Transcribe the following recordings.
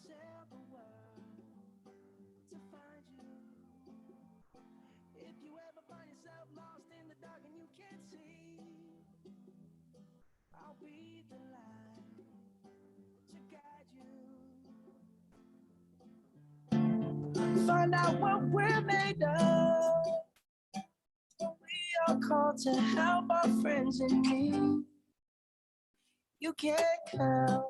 sail the world to find you. If you ever find yourself lost in the dark and you can't see, I'll be the light to guide you. Find out what we're made of. We are called to help our friends in need. You can't count.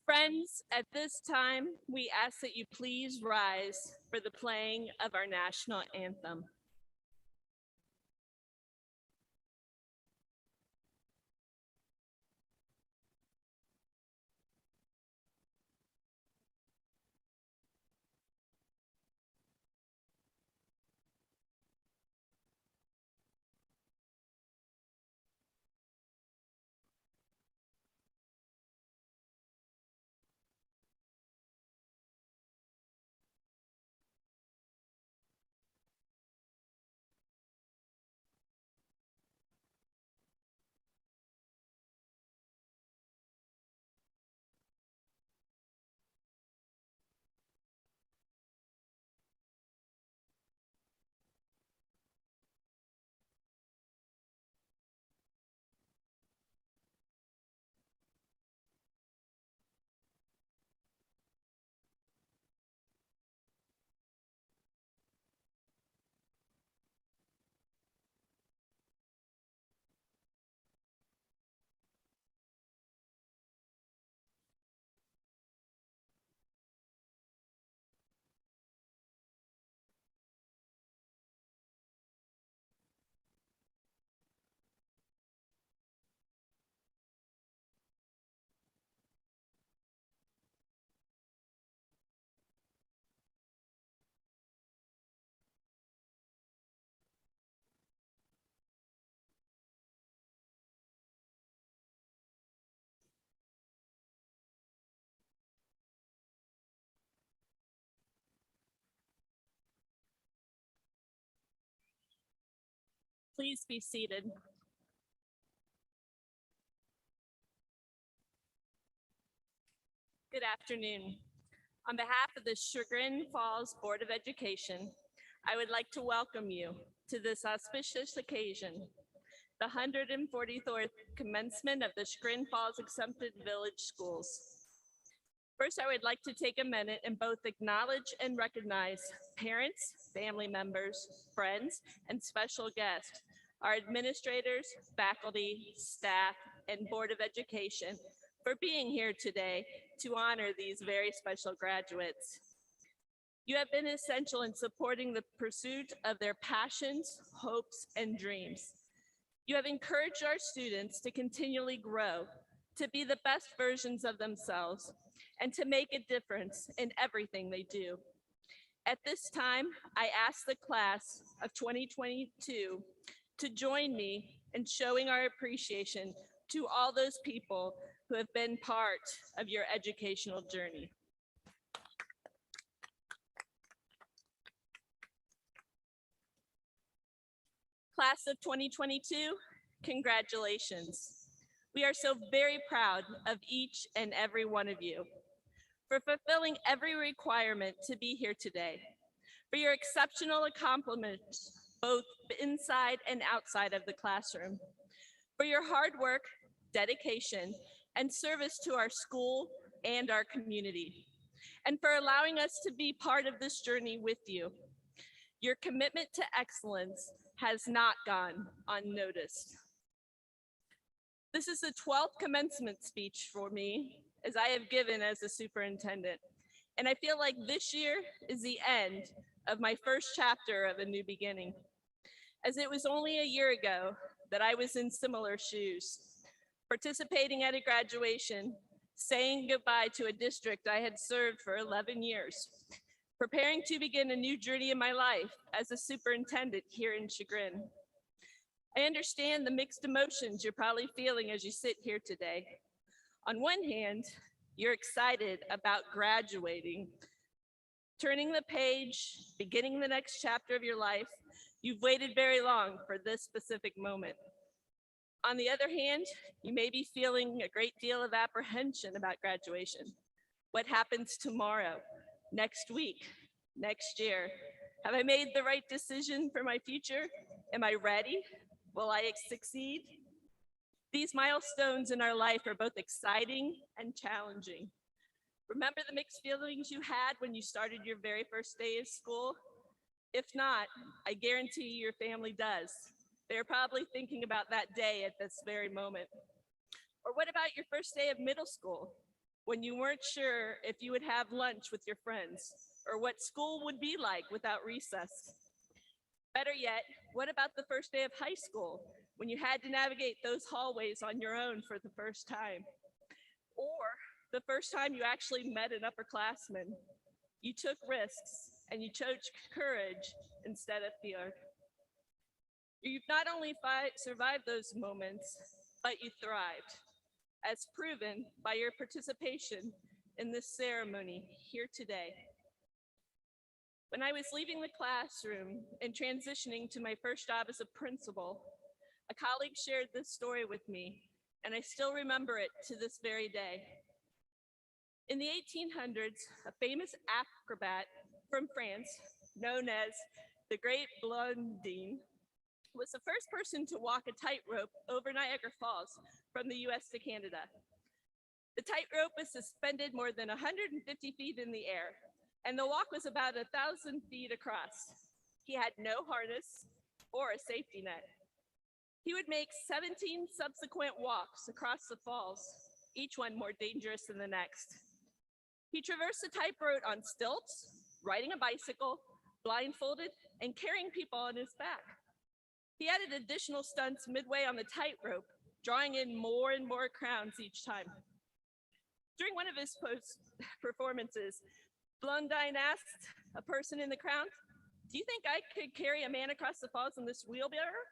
Friends, at this time, we ask that you please rise for the playing of our national anthem. Please be seated. Good afternoon. On behalf of the Chagrin Falls Board of Education, I would like to welcome you to this auspicious occasion, the 144th commencement of the Chagrin Falls Exempted Village Schools. First, I would like to take a minute and both acknowledge and recognize parents, family members, friends, and special guests, our administrators, faculty, staff, and Board of Education for being here today to honor these very special graduates. You have been essential in supporting the pursuit of their passions, hopes, and dreams. You have encouraged our students to continually grow, to be the best versions of themselves, and to make a difference in everything they do. At this time, I ask the class of 2022 to join me in showing our appreciation to all those people who have been part of your educational journey. Class of 2022, congratulations. We are so very proud of each and every one of you for fulfilling every requirement to be here today, for your exceptional accomplishments, both inside and outside of the classroom, for your hard work, dedication, and service to our school and our community, and for allowing us to be part of this journey with you. Your commitment to excellence has not gone unnoticed. This is the 12th commencement speech for me, as I have given as a superintendent. And I feel like this year is the end of my first chapter of a new beginning, as it was only a year ago that I was in similar shoes, participating at a graduation, saying goodbye to a district I had served for 11 years, preparing to begin a new journey in my life as a superintendent here in Chagrin. I understand the mixed emotions you're probably feeling as you sit here today. On one hand, you're excited about graduating, turning the page, beginning the next chapter of your life. You've waited very long for this specific moment. On the other hand, you may be feeling a great deal of apprehension about graduation. What happens tomorrow, next week, next year? Have I made the right decision for my future? Am I ready? Will I succeed? These milestones in our life are both exciting and challenging. Remember the mixed feelings you had when you started your very first day of school? If not, I guarantee your family does. They're probably thinking about that day at this very moment. Or what about your first day of middle school? when you weren't sure if you would have lunch with your friends or what school would be like without recess. Better yet, what about the first day of high school when you had to navigate those hallways on your own for the first time? Or the first time you actually met an upperclassman? You took risks and you chose courage instead of fear. You've not only survived those moments, but you thrived, as proven by your participation in this ceremony here today. When I was leaving the classroom and transitioning to my first job as a principal, a colleague shared this story with me, and I still remember it to this very day. In the 1800s, a famous acrobat from France, known as the Great Blondin, was the first person to walk a tightrope over Niagara Falls from the US to Canada. The tightrope was suspended more than 150 feet in the air, and the walk was about 1,000 feet across. He had no harness or a safety net. He would make 17 subsequent walks across the falls, each one more dangerous than the next. He traversed the tightrope on stilts, riding a bicycle, blindfolded, and carrying people on his back. He added additional stunts midway on the tightrope, drawing in more and more crowds each time. During one of his performances, Blondin asked a person in the crowd, "Do you think I could carry a man across the falls in this wheelbarrow?"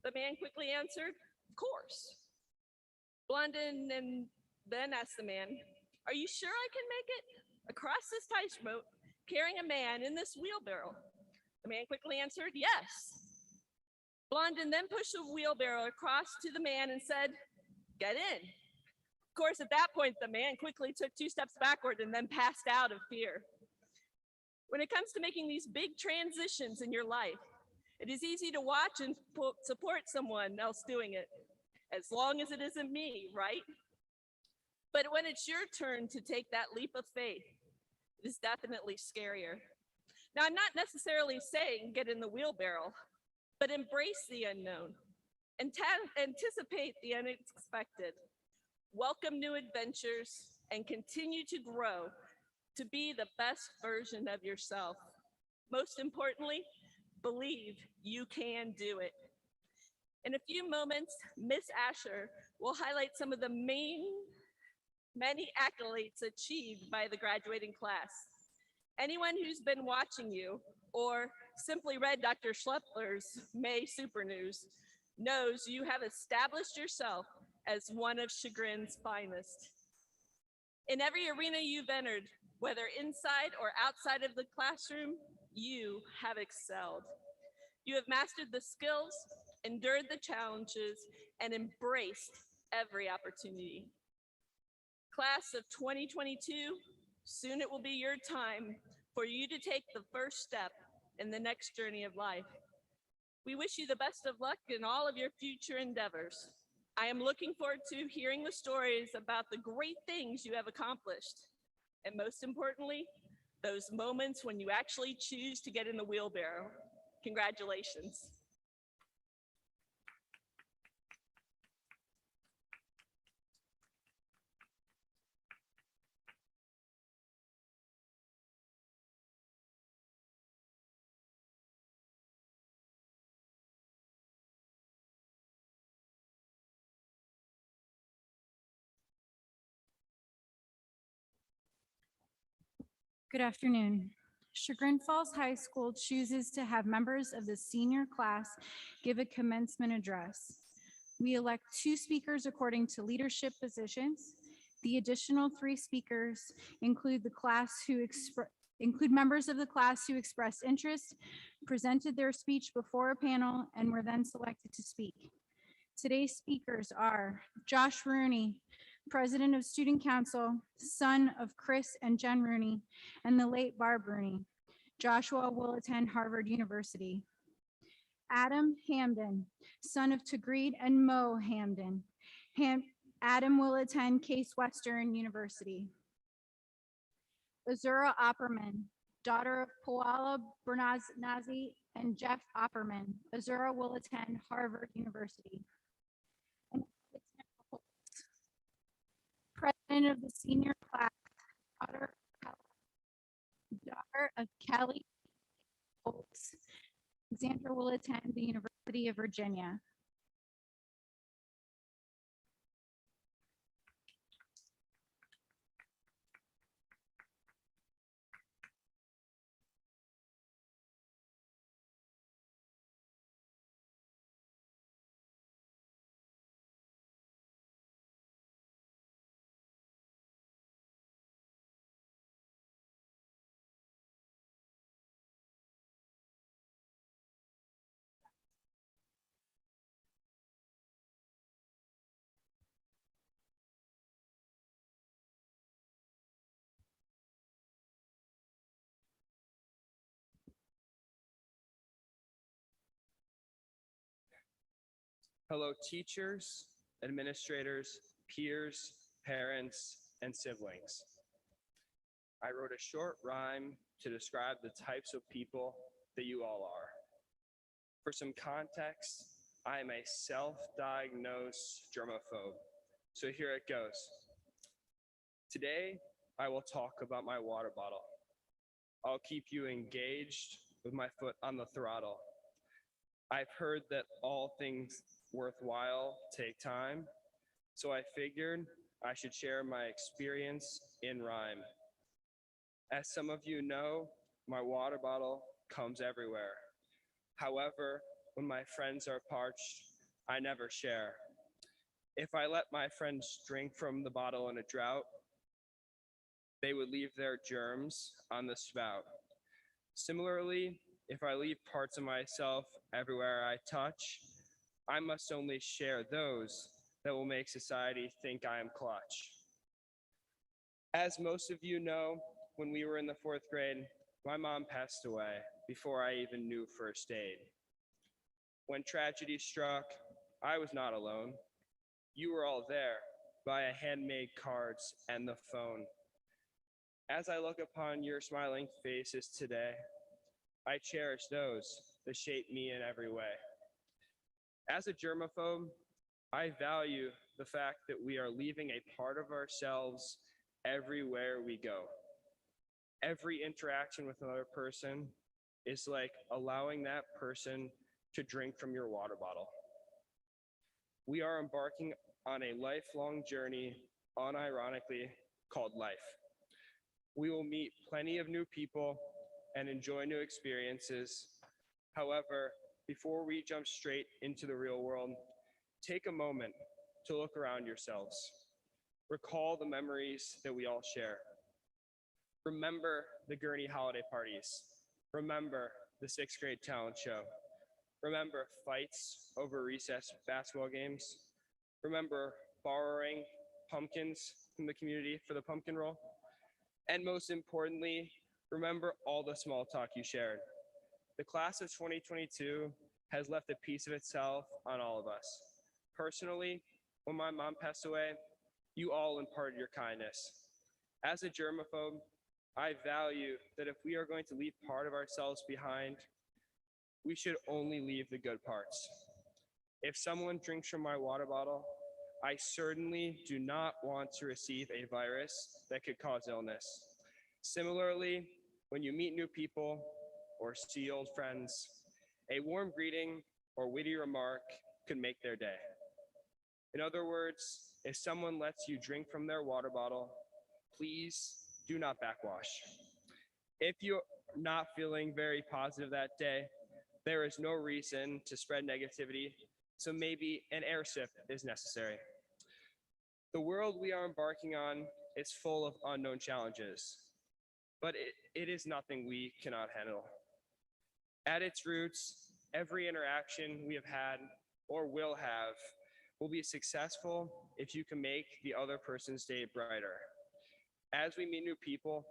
The man quickly answered, "Of course." Blondin then asked the man, "Are you sure I can make it across this tightrope carrying a man in this wheelbarrow?" The man quickly answered, "Yes." Blondin then pushed the wheelbarrow across to the man and said, "Get in." Of course, at that point, the man quickly took 2 steps backward and then passed out of fear. When it comes to making these big transitions in your life, it is easy to watch and support someone else doing it, as long as it isn't me, right? But when it's your turn to take that leap of faith, it is definitely scarier. Now, I'm not necessarily saying get in the wheelbarrow, but embrace the unknown, anticipate the unexpected, welcome new adventures, and continue to grow to be the best version of yourself. Most importantly, believe you can do it. In a few moments, Miss Asher will highlight some of the many accolades achieved by the graduating class. Anyone who's been watching you or simply read Dr. Schlepper's May Super News knows you have established yourself as one of Chagrin's finest. In every arena you've entered, whether inside or outside of the classroom, you have excelled. You have mastered the skills, endured the challenges, and embraced every opportunity. Class of 2022, soon it will be your time for you to take the first step in the next journey of life. We wish you the best of luck in all of your future endeavors. I am looking forward to hearing the stories about the great things you have accomplished. And most importantly, those moments when you actually choose to get in the wheelbarrow. Congratulations. Good afternoon. Chagrin Falls High School chooses to have members of the senior class give a commencement address. We elect 2 speakers according to leadership positions. The additional 3 speakers include members of the class who expressed interest, presented their speech before a panel, and were then selected to speak. Today's speakers are Josh Rooney, President of Student Council, son of Chris and Jen Rooney, and the late Barb Rooney. Joshua will attend Harvard University. Adam Hamden, son of Chagrin and Mo Hamden. Adam will attend Case Western University. Azura Opperman, daughter of Paola Bernazi and Jeff Opperman. Azura will attend Harvard University. And President of the senior class, daughter of Kelly Holtz. Alexandra will attend the University of Virginia. Hello, teachers, administrators, peers, parents, and siblings. I wrote a short rhyme to describe the types of people that you all are. For some context, I am a self-diagnosed germaphobe, so here it goes. Today, I will talk about my water bottle. I'll keep you engaged with my foot on the throttle. I've heard that all things worthwhile take time, so I figured I should share my experience in rhyme. As some of you know, my water bottle comes everywhere. However, when my friends are parched, I never share. If I let my friends drink from the bottle in a drought, they would leave their germs on the spout. Similarly, if I leave parts of myself everywhere I touch, I must only share those that will make society think I am clutch. As most of you know, when we were in the 4th grade, my mom passed away before I even knew first aid. When tragedy struck, I was not alone. You were all there via handmade cards and the phone. As I look upon your smiling faces today, I cherish those that shape me in every way. As a germaphobe, I value the fact that we are leaving a part of ourselves everywhere we go. Every interaction with another person is like allowing that person to drink from your water bottle. We are embarking on a lifelong journey, unironically called life. We will meet plenty of new people and enjoy new experiences. However, before we jump straight into the real world, take a moment to look around yourselves. Recall the memories that we all share. Remember the Gurney holiday parties. Remember the 6th grade talent show. Remember fights over recess basketball games. Remember borrowing pumpkins from the community for the pumpkin roll. And most importantly, remember all the small talk you shared. The class of 2022 has left a piece of itself on all of us. Personally, when my mom passed away, you all imparted your kindness. As a germaphobe, I value that if we are going to leave part of ourselves behind, we should only leave the good parts. If someone drinks from my water bottle, I certainly do not want to receive a virus that could cause illness. Similarly, when you meet new people or see old friends, a warm greeting or witty remark could make their day. In other words, if someone lets you drink from their water bottle, please do not backwash. If you're not feeling very positive that day, there is no reason to spread negativity, so maybe an air sip is necessary. The world we are embarking on is full of unknown challenges, but it is nothing we cannot handle. At its roots, every interaction we have had or will have will be successful if you can make the other person's day brighter. As we meet new people,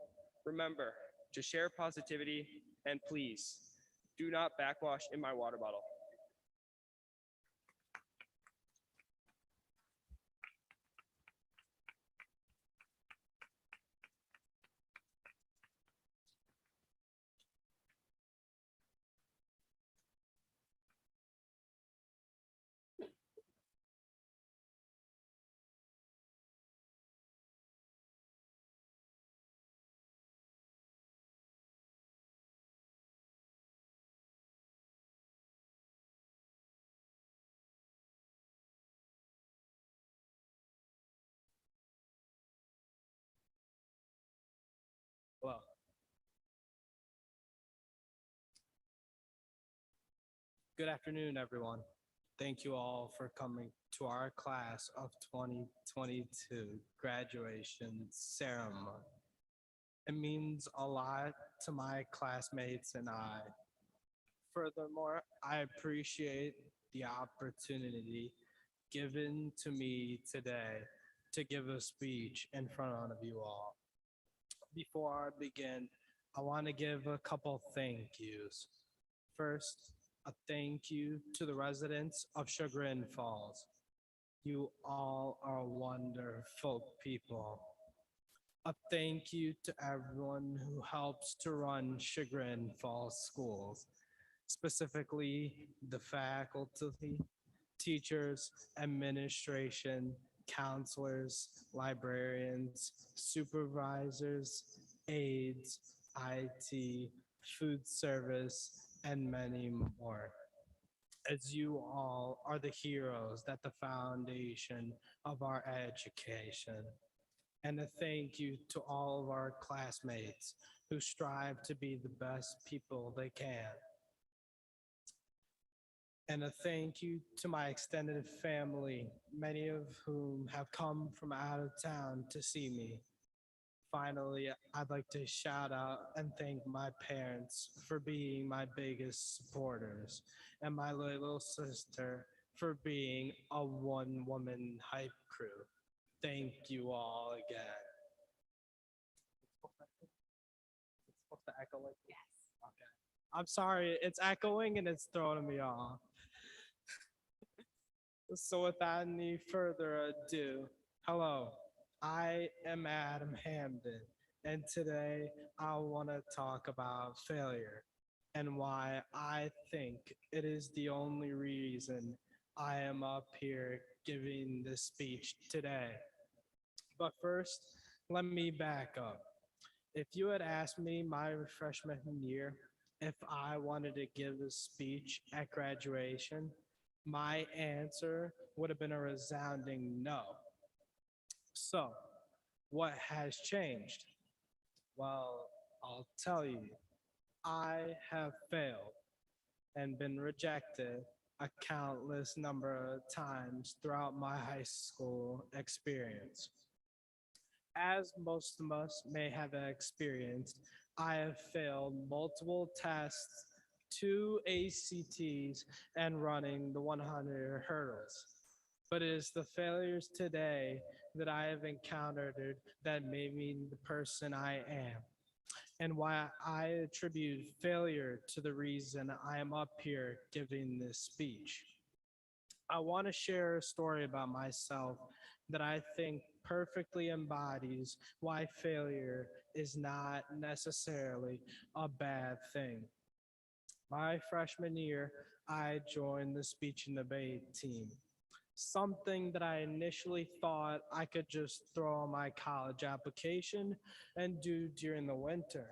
remember to share positivity, and please do not backwash in my water bottle. Good afternoon, everyone. Thank you all for coming to our class of 2022 graduation ceremony. It means a lot to my classmates and I. Furthermore, I appreciate the opportunity given to me today to give a speech in front of you all. Before I begin, I want to give a couple thank yous. First, a thank you to the residents of Chagrin Falls. You all are wonderful people. A thank you to everyone who helps to run Chagrin Falls schools, specifically the faculty, teachers, administration, counselors, librarians, supervisors, aides, IT, food service, and many more. As you all are the heroes that the foundation of our education. And a thank you to all of our classmates who strive to be the best people they can. And a thank you to my extended family, many of whom have come from out of town to see me. Finally, I'd like to shout out and thank my parents for being my biggest supporters, and my little sister for being a one-woman hype crew. Thank you all again. It's supposed to echo like this? Yes. Okay. I'm sorry, it's echoing and it's throwing me off. So without any further ado, hello, I am Adam Hamden, and today I want to talk about failure and why I think it is the only reason I am up here giving this speech today. But first, let me back up. If you had asked me my freshman year if I wanted to give a speech at graduation, my answer would have been a resounding no. So, what has changed? Well, I'll tell you, I have failed and been rejected a countless number of times throughout my high school experience. As most of us may have experienced, I have failed multiple tests, 2 ACTs, and running the 100 hurdles. But it is the failures today that I have encountered that made me the person I am, and why I attribute failure to the reason I am up here giving this speech. I want to share a story about myself that I think perfectly embodies why failure is not necessarily a bad thing. My freshman year, I joined the speech and debate team, something that I initially thought I could just throw on my college application and do during the winter.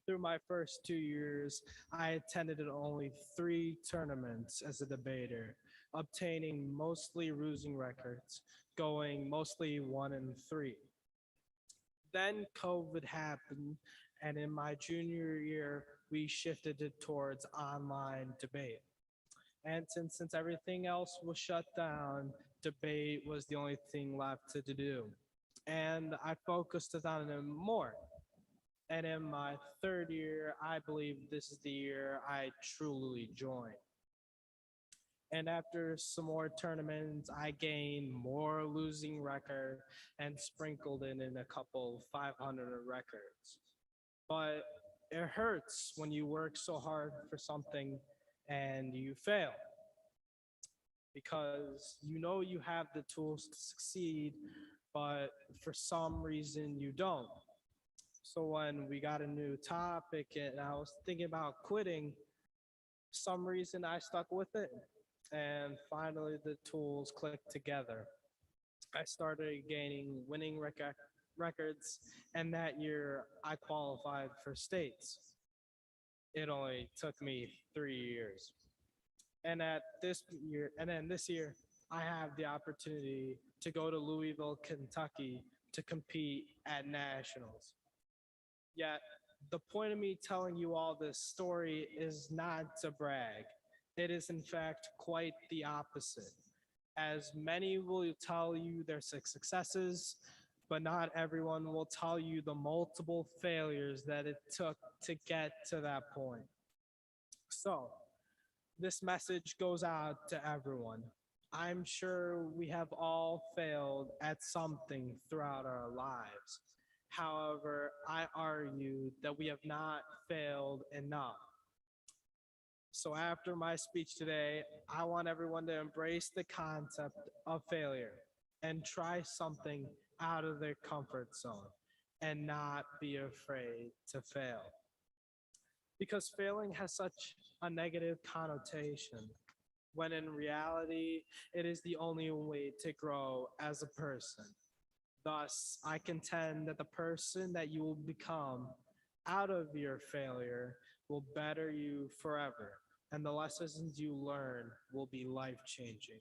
Through my first 2 years, I attended only 3 tournaments as a debater, obtaining mostly losing records, going mostly 1-3. Then COVID happened, and in my junior year, we shifted it towards online debate. And since everything else was shut down, debate was the only thing left to do. And I focused on it more. And in my third year, I believe this is the year I truly joined. And after some more tournaments, I gained more losing record and sprinkled in a couple 500 records. But it hurts when you work so hard for something and you fail, because you know you have the tools to succeed, but for some reason you don't. So when we got a new topic and I was thinking about quitting, some reason I stuck with it. And finally the tools clicked together. I started gaining winning records, and that year I qualified for states. It only took me 3 years. And then this year, I have the opportunity to go to Louisville, Kentucky to compete at nationals. Yet, the point of me telling you all this story is not to brag. It is, in fact, quite the opposite, as many will tell you their successes, but not everyone will tell you the multiple failures that it took to get to that point. So, this message goes out to everyone. I'm sure we have all failed at something throughout our lives. However, I argue that we have not failed enough. So after my speech today, I want everyone to embrace the concept of failure and try something out of their comfort zone and not be afraid to fail. Because failing has such a negative connotation, when in reality, it is the only way to grow as a person. Thus, I contend that the person that you will become out of your failure will better you forever, and the lessons you learn will be life-changing.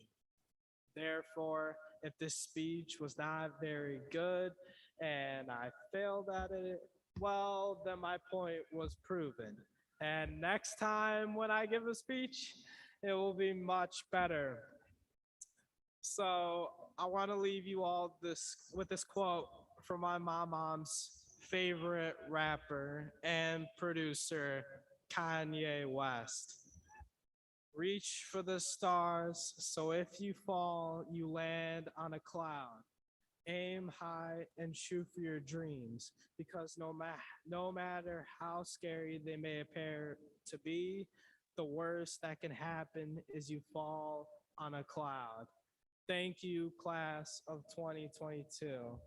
Therefore, if this speech was not very good and I failed at it, well, then my point was proven. And next time when I give a speech, it will be much better. So I want to leave you all with this quote from my mom's favorite rapper and producer, Kanye West. Reach for the stars, so if you fall, you land on a cloud. Aim high and shoot for your dreams, because no matter how scary they may appear to be, the worst that can happen is you fall on a cloud. Thank you, class of 2022.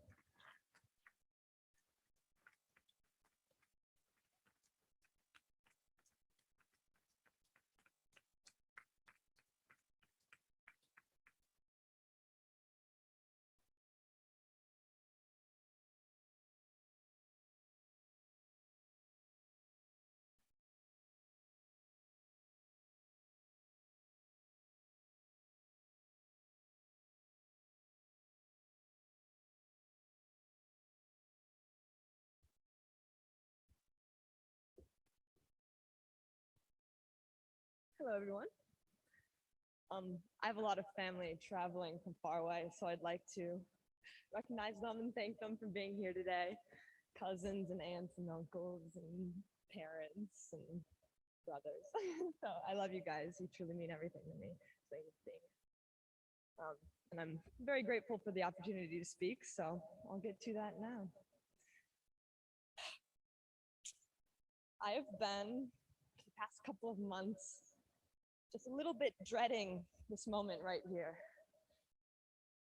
Hello, everyone. I have a lot of family traveling from far away, so I'd like to recognize them and thank them for being here today. Cousins and aunts and uncles and parents and brothers. So I love you guys. You truly mean everything to me. So anything. And I'm very grateful for the opportunity to speak, so I'll get to that now. I have been, for the past couple of months, just a little bit dreading this moment right here.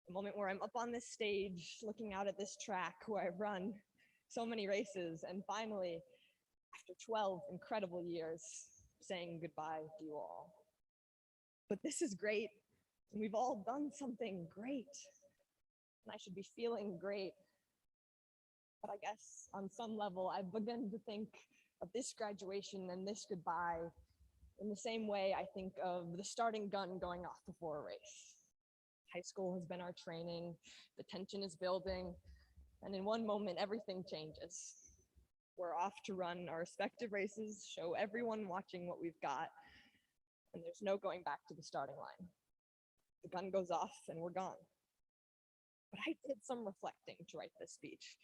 The moment where I'm up on this stage, looking out at this track where I've run so many races, and finally, after 12 incredible years, saying goodbye to you all. But this is great, and we've all done something great, and I should be feeling great. But I guess on some level, I've begun to think of this graduation and this goodbye in the same way I think of the starting gun going off before a race. High school has been our training, the tension is building, and in one moment, everything changes. We're off to run our respective races, show everyone watching what we've got, and there's no going back to the starting line. The gun goes off and we're gone. But I did some reflecting to write this speech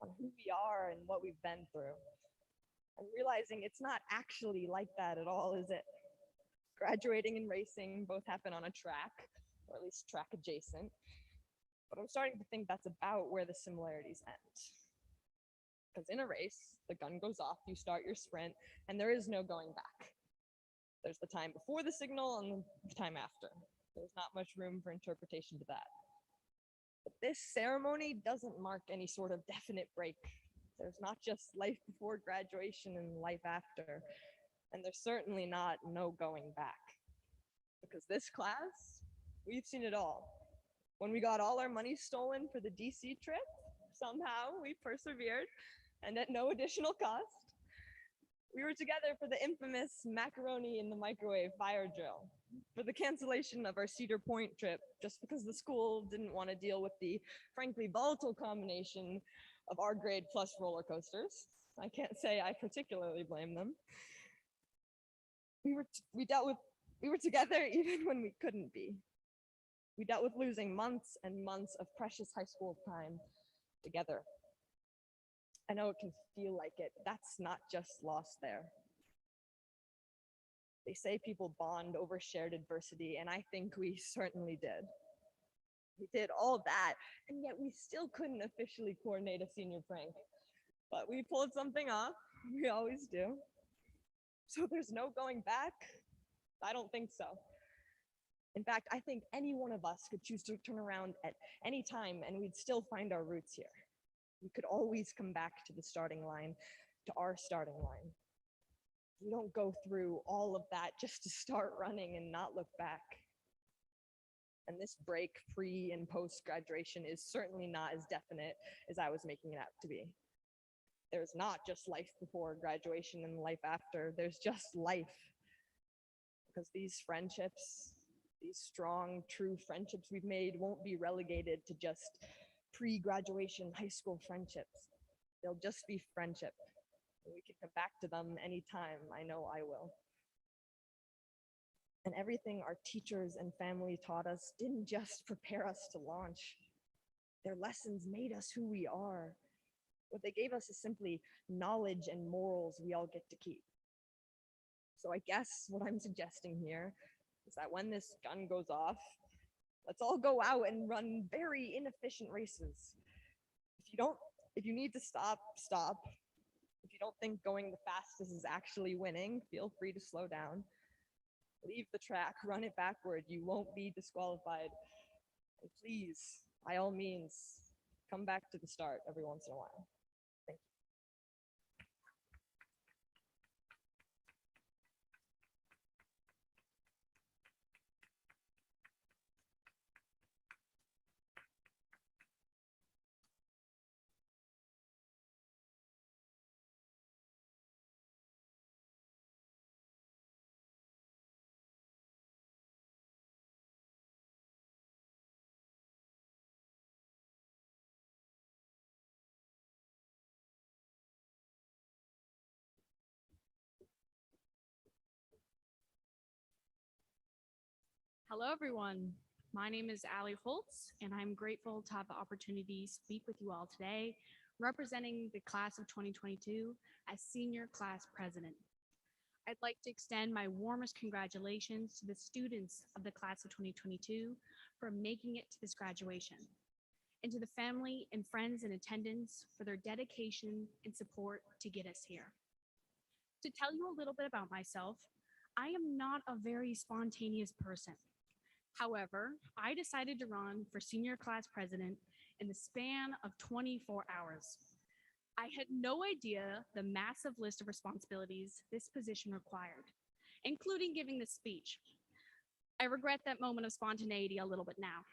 on who we are and what we've been through. I'm realizing it's not actually like that at all, is it? Graduating and racing both happen on a track, or at least track adjacent. But I'm starting to think that's about where the similarities end. Because in a race, the gun goes off, you start your sprint, and there is no going back. There's the time before the signal and the time after. There's not much room for interpretation to that. But this ceremony doesn't mark any sort of definite break. There's not just life before graduation and life after, and there's certainly not no going back. Because this class, we've seen it all. When we got all our money stolen for the DC trip, somehow we persevered, and at no additional cost. We were together for the infamous macaroni in the microwave fire drill, for the cancellation of our Cedar Point trip, just because the school didn't want to deal with the frankly volatile combination of our grade plus roller coasters. I can't say I particularly blame them. We dealt with We were together even when we couldn't be. We dealt with losing months and months of precious high school time together. I know it can feel like it. That's not just lost there. They say people bond over shared adversity, and I think we certainly did. We did all that, and yet we still couldn't officially coordinate a senior prank. But we pulled something off. We always do. So there's no going back? I don't think so. In fact, I think any one of us could choose to turn around at any time and we'd still find our roots here. We could always come back to the starting line, to our starting line. We don't go through all of that just to start running and not look back. And this break pre and post graduation is certainly not as definite as I was making it out to be. There's not just life before graduation and life after, there's just life. Because these friendships, these strong, true friendships we've made won't be relegated to just pre-graduation high school friendships. They'll just be friendship. We can come back to them anytime. I know I will. And everything our teachers and family taught us didn't just prepare us to launch. Their lessons made us who we are. What they gave us is simply knowledge and morals we all get to keep. So I guess what I'm suggesting here is that when this gun goes off, let's all go out and run very inefficient races. If you need to stop, stop. If you don't think going the fastest is actually winning, feel free to slow down. Leave the track, run it backward. You won't be disqualified. And please, by all means, come back to the start every once in a while. Thank you. Hello, everyone. My name is Allie Holtz, and I'm grateful to have the opportunity to speak with you all today, representing the class of 2022 as senior class president. I'd like to extend my warmest congratulations to the students of the class of 2022 for making it to this graduation, and to the family and friends in attendance for their dedication and support to get us here. To tell you a little bit about myself, I am not a very spontaneous person. However, I decided to run for senior class president in the span of 24 hours. I had no idea the massive list of responsibilities this position required, including giving this speech. I regret that moment of spontaneity a little bit now.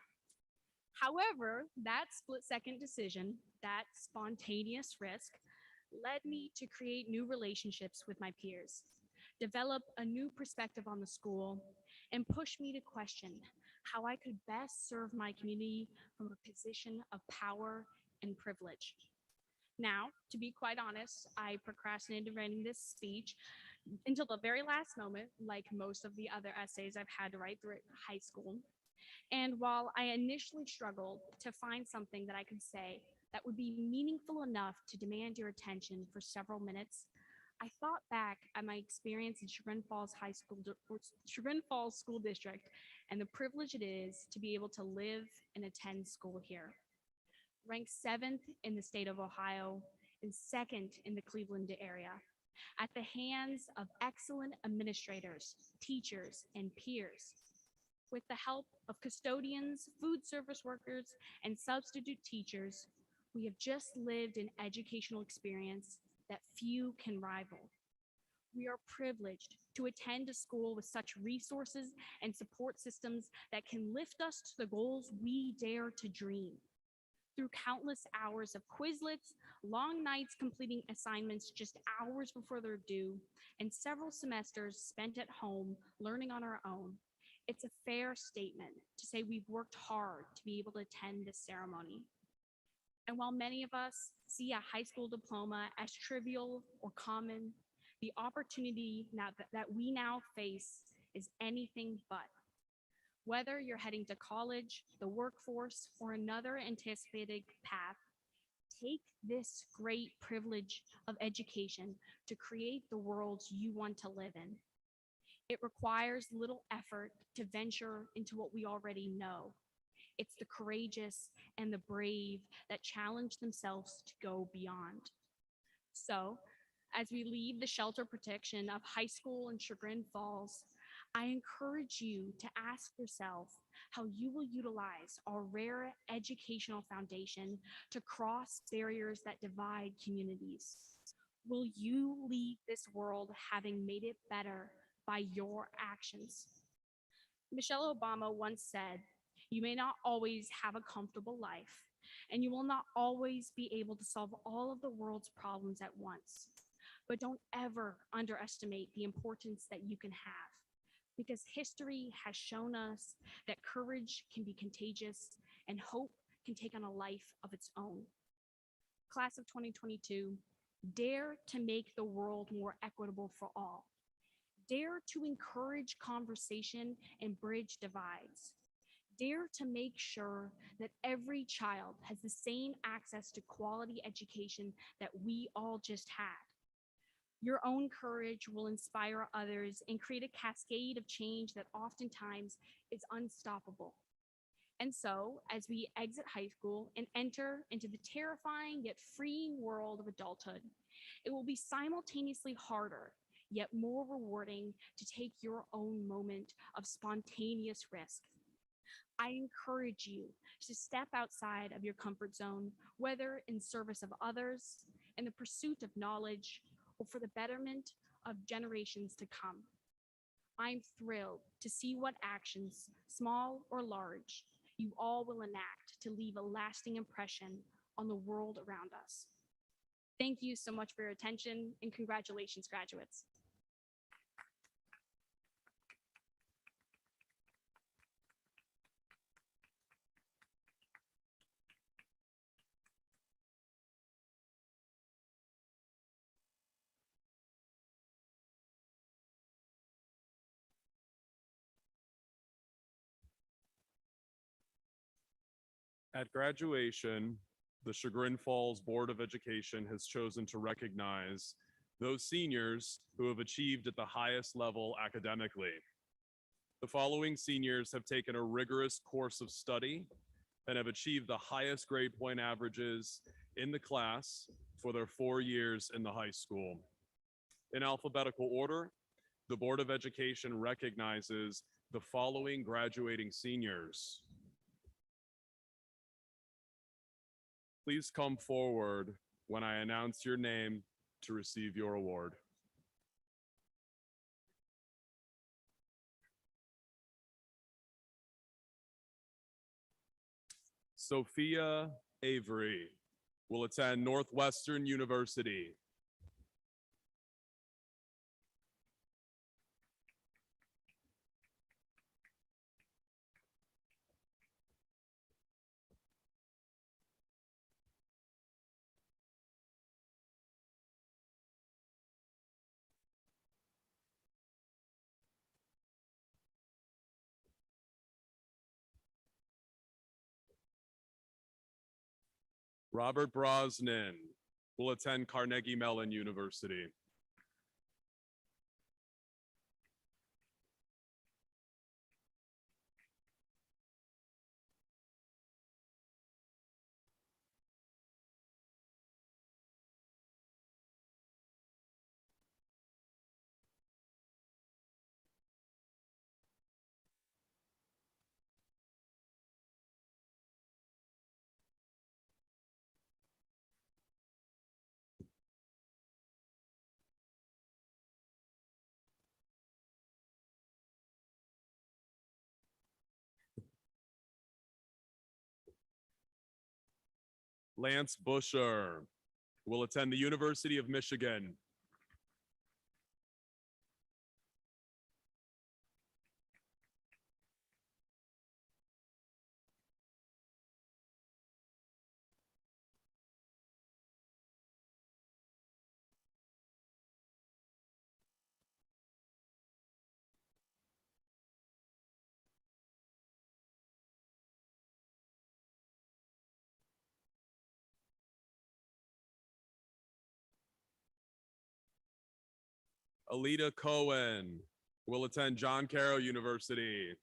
However, that split-second decision, that spontaneous risk, led me to create new relationships with my peers, develop a new perspective on the school, and pushed me to question how I could best serve my community from a position of power and privilege. Now, to be quite honest, I procrastinated writing this speech until the very last moment, like most of the other essays I've had to write through high school. And while I initially struggled to find something that I could say that would be meaningful enough to demand your attention for several minutes, I thought back at my experience in Chagrin Falls School District and the privilege it is to be able to live and attend school here. Ranked 7th in the state of Ohio and 2nd in the Cleveland area, at the hands of excellent administrators, teachers, and peers. With the help of custodians, food service workers, and substitute teachers, we have just lived an educational experience that few can rival. We are privileged to attend a school with such resources and support systems that can lift us to the goals we dare to dream. Through countless hours of Quizlets, long nights completing assignments just hours before they're due, and several semesters spent at home learning on our own, it's a fair statement to say we've worked hard to be able to attend this ceremony. And while many of us see a high school diploma as trivial or common, the opportunity that we now face is anything but. Whether you're heading to college, the workforce, or another anticipated path, take this great privilege of education to create the world you want to live in. It requires little effort to venture into what we already know. It's the courageous and the brave that challenge themselves to go beyond. So, as we leave the shelter protection of high school in Chagrin Falls, I encourage you to ask yourself how you will utilize our rare educational foundation to cross barriers that divide communities. Will you leave this world having made it better by your actions? Michelle Obama once said, "You may not always have a comfortable life, and you will not always be able to solve all of the world's problems at once. But don't ever underestimate the importance that you can have, because history has shown us that courage can be contagious and hope can take on a life of its own." Class of 2022, dare to make the world more equitable for all. Dare to encourage conversation and bridge divides. Dare to make sure that every child has the same access to quality education that we all just had. Your own courage will inspire others and create a cascade of change that oftentimes is unstoppable. And so, as we exit high school and enter into the terrifying yet freeing world of adulthood, it will be simultaneously harder yet more rewarding to take your own moment of spontaneous risk. I encourage you to step outside of your comfort zone, whether in service of others, in the pursuit of knowledge, or for the betterment of generations to come. I'm thrilled to see what actions, small or large, you all will enact to leave a lasting impression on the world around us. Thank you so much for your attention, and congratulations, graduates. At graduation, the Chagrin Falls Board of Education has chosen to recognize those seniors who have achieved at the highest level academically. The following seniors have taken a rigorous course of study and have achieved the highest grade point averages in the class for their 4 years in the high school. In alphabetical order, the Board of Education recognizes the following graduating seniors. Please come forward when I announce your name to receive your award. Sophia Avery will attend Northwestern University. Robert Brosnan will attend Carnegie Mellon University. Lance Busher will attend the University of Michigan. Alita Cohen will attend John Carroll University.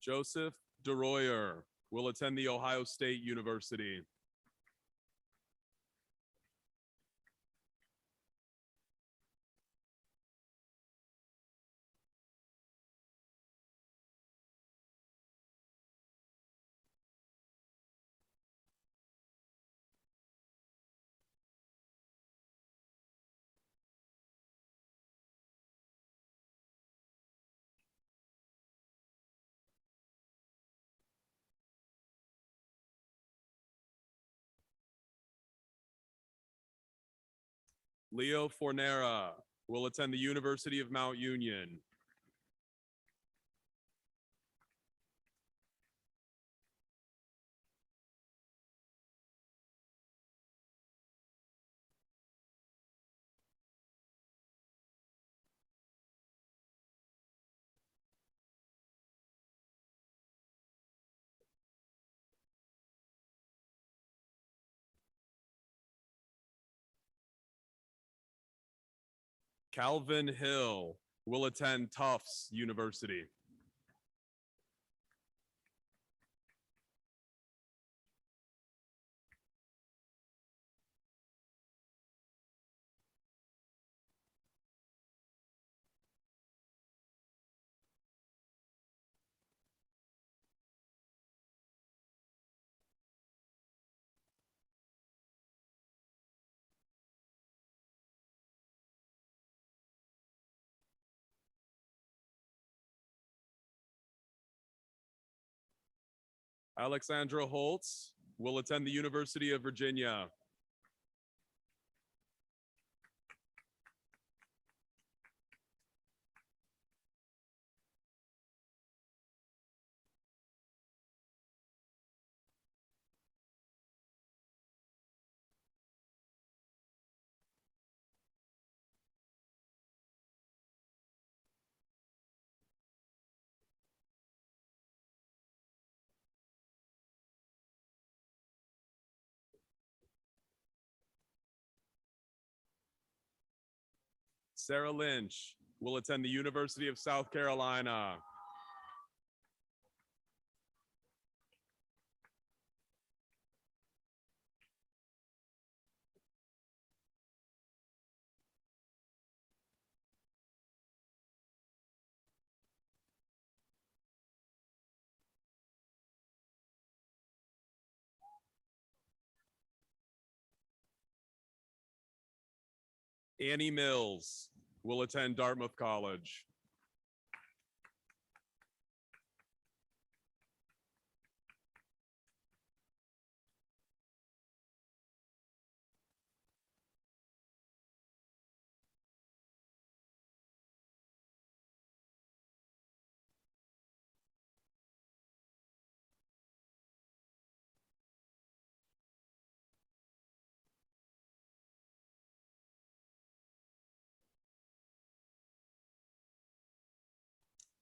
Joseph DeRoyer will attend The Ohio State University. Leo Fornera will attend the University of Mount Union. Calvin Hill will attend Tufts University. Alexandra Holtz will attend the University of Virginia. Sarah Lynch will attend the University of South Carolina. Annie Mills will attend Dartmouth College.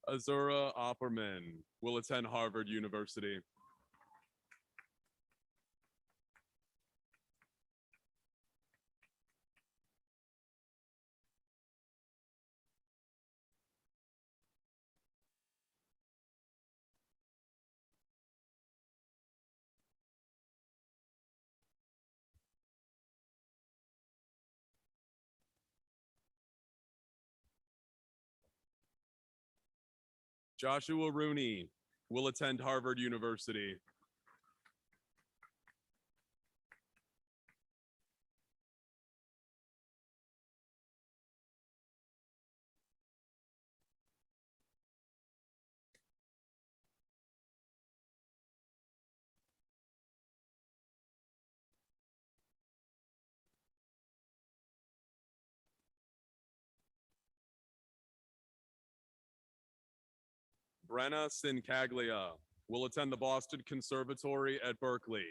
Azura Opperman will attend Harvard University. Joshua Rooney will attend Harvard University. Brenna Sincaglia will attend the Boston Conservatory at Berkeley.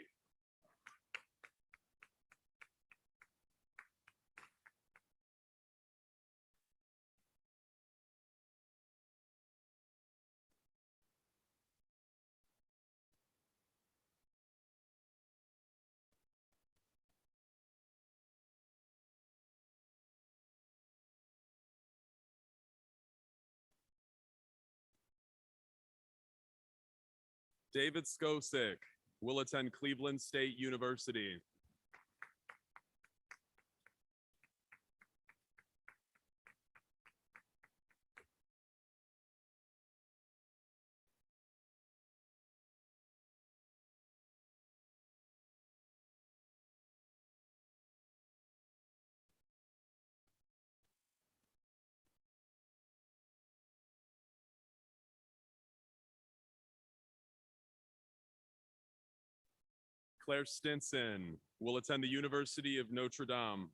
David Skosick will attend Cleveland State University. Claire Stinson will attend the University of Notre Dame.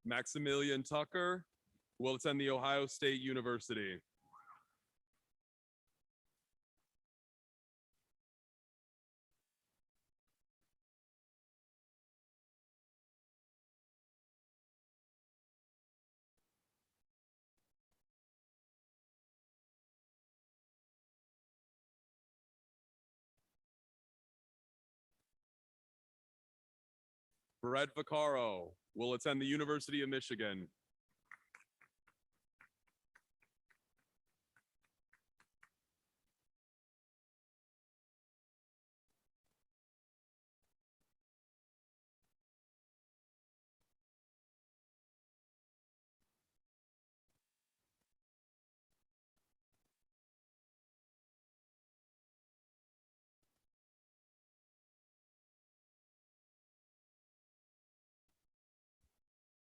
Maximilian Tucker will attend the Ohio State University. Brett Vaccaro will attend the University of Michigan.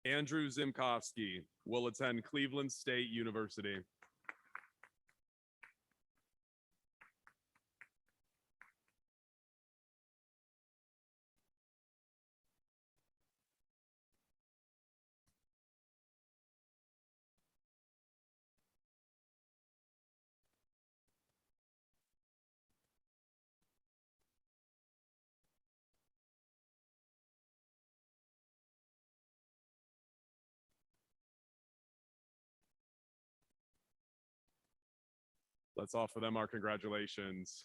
Andrew Zimkowski will attend Cleveland State University. Let's offer them our congratulations.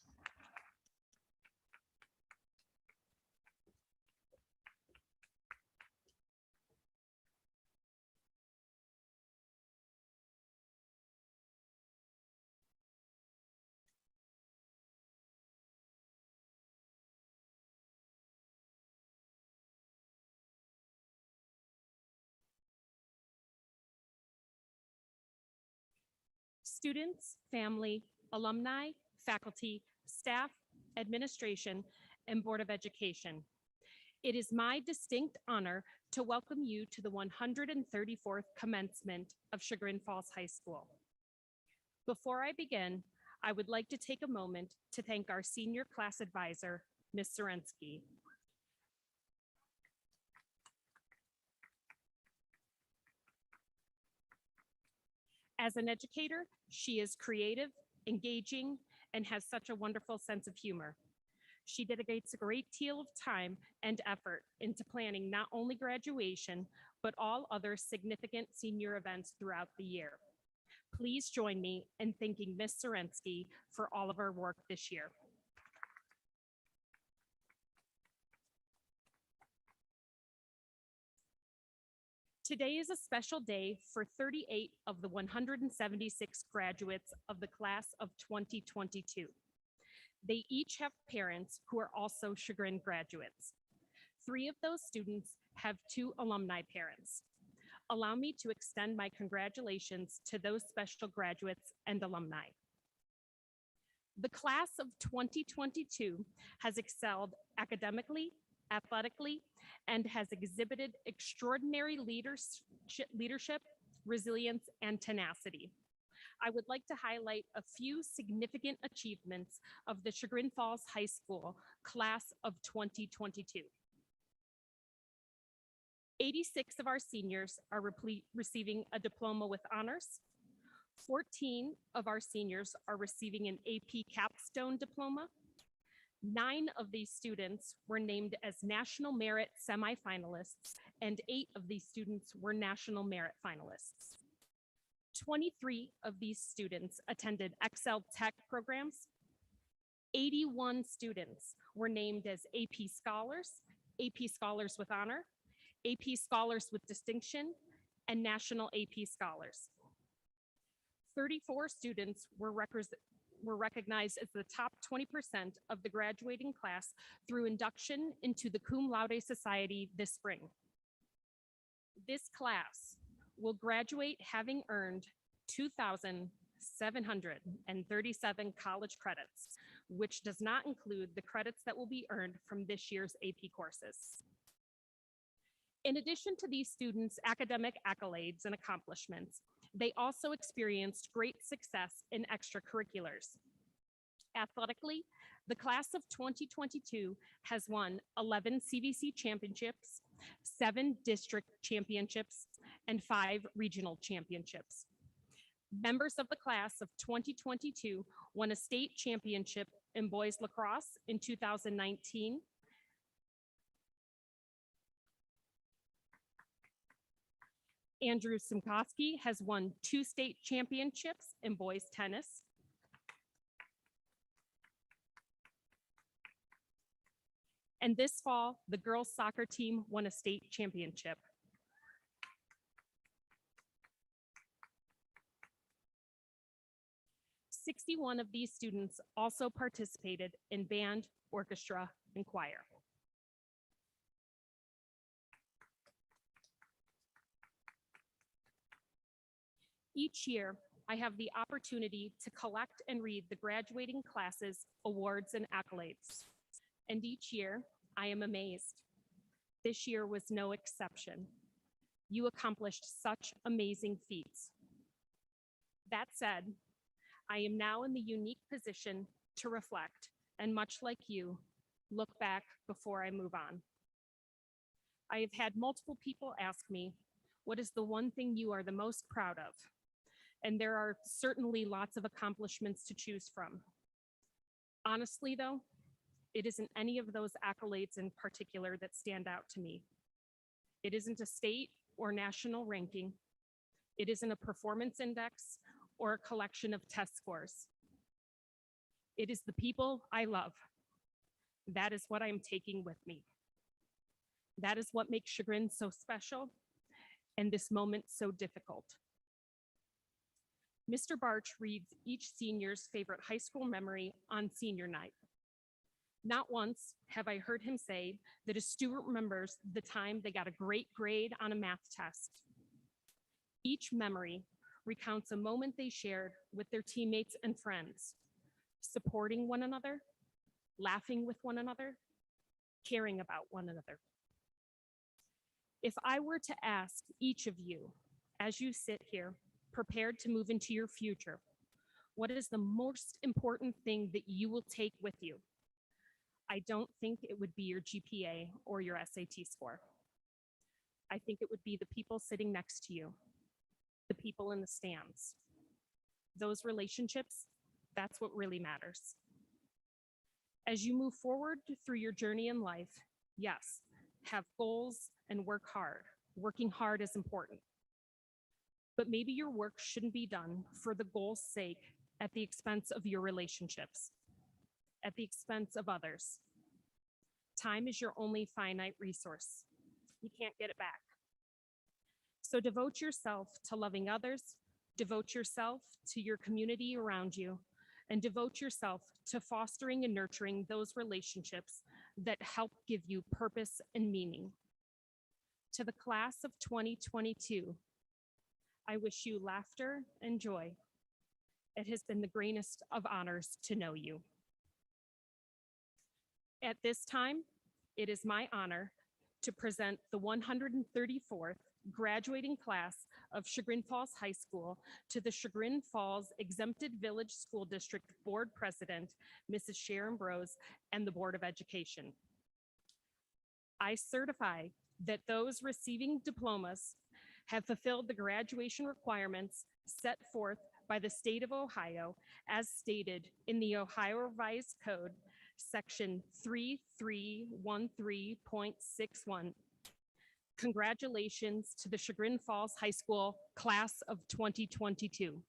Students, family, alumni, faculty, staff, administration, and Board of Education. It is my distinct honor to welcome you to the 134th commencement of Chagrin Falls High School. Before I begin, I would like to take a moment to thank our senior class advisor, Ms. Serensky. As an educator, she is creative, engaging, and has such a wonderful sense of humor. She dedicates a great deal of time and effort into planning not only graduation, but all other significant senior events throughout the year. Please join me in thanking Ms. Serensky for all of her work this year. Today is a special day for 38 of the 176 graduates of the class of 2022. They each have parents who are also Chagrin graduates. 3 of those students have 2 alumni parents. Allow me to extend my congratulations to those special graduates and alumni. The class of 2022 has excelled academically, athletically, and has exhibited extraordinary leadership, resilience, and tenacity. I would like to highlight a few significant achievements of the Chagrin Falls High School class of 2022. 86 of our seniors are receiving a diploma with honors. 14 of our seniors are receiving an AP capstone diploma. 9 of these students were named as National Merit semifinalists, and 8 of these students were National Merit finalists. 23 of these students attended Excel Tech programs. 81 students were named as AP Scholars with Honor, AP Scholars with Distinction, and National AP Scholars. 34 students were recognized as the top 20% of the graduating class through induction into the Cum Laude Society this spring. This class will graduate having earned 2,737 college credits, which does not include the credits that will be earned from this year's AP courses. In addition to these students' academic accolades and accomplishments, they also experienced great success in extracurriculars. Athletically, the class of 2022 has won 11 CVC championships, 7 district championships, and 5 regional championships. Members of the class of 2022 won a state championship in boys lacrosse in 2019. Andrew Simkowski has won 2 state championships in boys tennis. And this fall, the girls soccer team won a state championship. "61 of these students also participated in band, orchestra, and choir. Each year, I have the opportunity to collect and read the graduating classes, awards, and accolades. And each year, I am amazed. This year was no exception. You accomplished such amazing feats. That said, I am now in the unique position to reflect, and much like you, look back before I move on. I have had multiple people ask me, what is the one thing you are the most proud of? And there are certainly lots of accomplishments to choose from. Honestly, though, it isn't any of those accolades in particular that stand out to me. It isn't a state or national ranking. It isn't a performance index or a collection of test scores. It is the people I love. That is what I'm taking with me. That is what makes Chagrin so special and this moment so difficult. Mr. Barch reads each senior's favorite high school memory on senior night. Not once have I heard him say that a student remembers the time they got a great grade on a math test. Each memory recounts a moment they shared with their teammates and friends, supporting one another, laughing with one another, caring about one another. If I were to ask each of you, as you sit here, prepared to move into your future, what is the most important thing that you will take with you? I don't think it would be your GPA or your SAT score. I think it would be the people sitting next to you, the people in the stands. Those relationships, that's what really matters. As you move forward through your journey in life, yes, have goals and work hard. Working hard is important. But maybe your work shouldn't be done for the goal's sake at the expense of your relationships, at the expense of others. Time is your only finite resource. You can't get it back. So devote yourself to loving others, devote yourself to your community around you, and devote yourself to fostering and nurturing those relationships that help give you purpose and meaning. To the class of 2022, I wish you laughter and joy. it has been the greatest of honors to know you. At this time, it is my honor to present the 134th graduating class of Chagrin Falls High School to the Chagrin Falls Exempted Village School District Board President, Mrs. Sharon Brose, and the Board of Education. I certify that those receiving diplomas have fulfilled the graduation requirements set forth by the state of Ohio as stated in the Ohio Revised Code, section 3313.61. Congratulations to the Chagrin Falls High School class of 2022.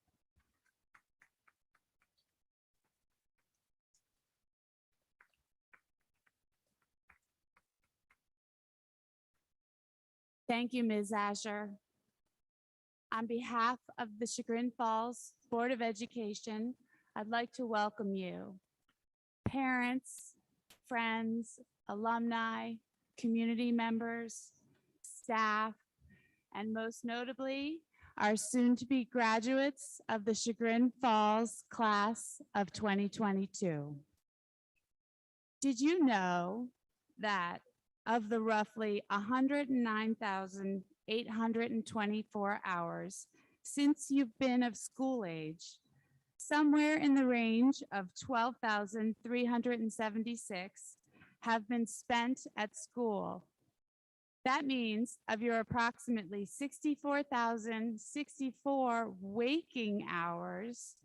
Thank you, Ms. Asher. On behalf of the Chagrin Falls Board of Education, I'd like to welcome you, parents, friends, alumni, community members, staff, and most notably, our soon-to-be graduates of the Chagrin Falls class of 2022. Did you know that of the roughly 109,824 hours since you've been of school age, somewhere in the range of 12,376 have been spent at school? That means of your approximately 64,064 waking hours,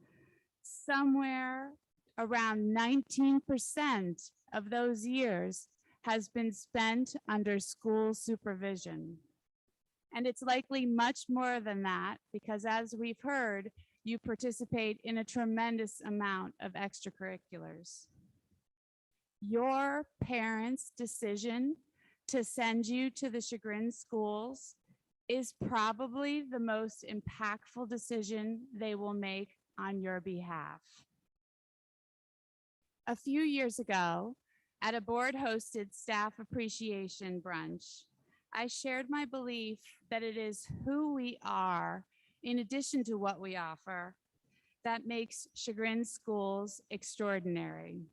somewhere around 19% of those years has been spent under school supervision. And it's likely much more than that because, as we've heard, you participate in a tremendous amount of extracurriculars. Your parents' decision to send you to the Chagrin schools is probably the most impactful decision they will make on your behalf. A few years ago, at a board-hosted staff appreciation brunch, I shared my belief that it is who we are, in addition to what we offer, that makes Chagrin schools extraordinary.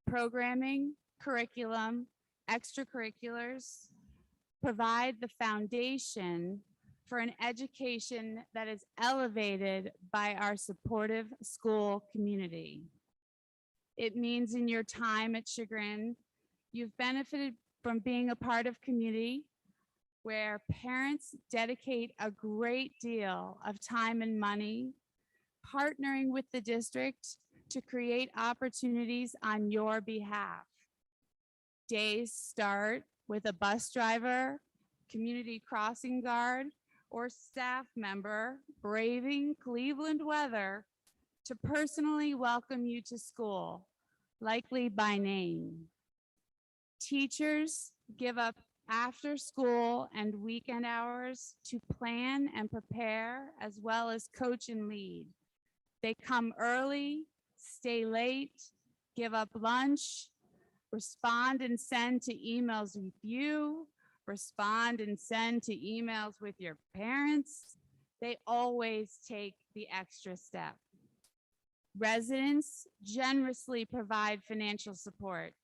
Programming, curriculum, extracurriculars provide the foundation for an education that is elevated by our supportive school community. It means in your time at Chagrin, you've benefited from being a part of community where parents dedicate a great deal of time and money partnering with the district to create opportunities on your behalf. Days start with a bus driver, community crossing guard, or staff member braving Cleveland weather to personally welcome you to school, likely by name. Teachers give up after school and weekend hours to plan and prepare, as well as coach and lead. They come early, stay late, give up lunch, respond and send to emails with you, respond and send to emails with your parents. They always take the extra step. Residents generously provide financial support,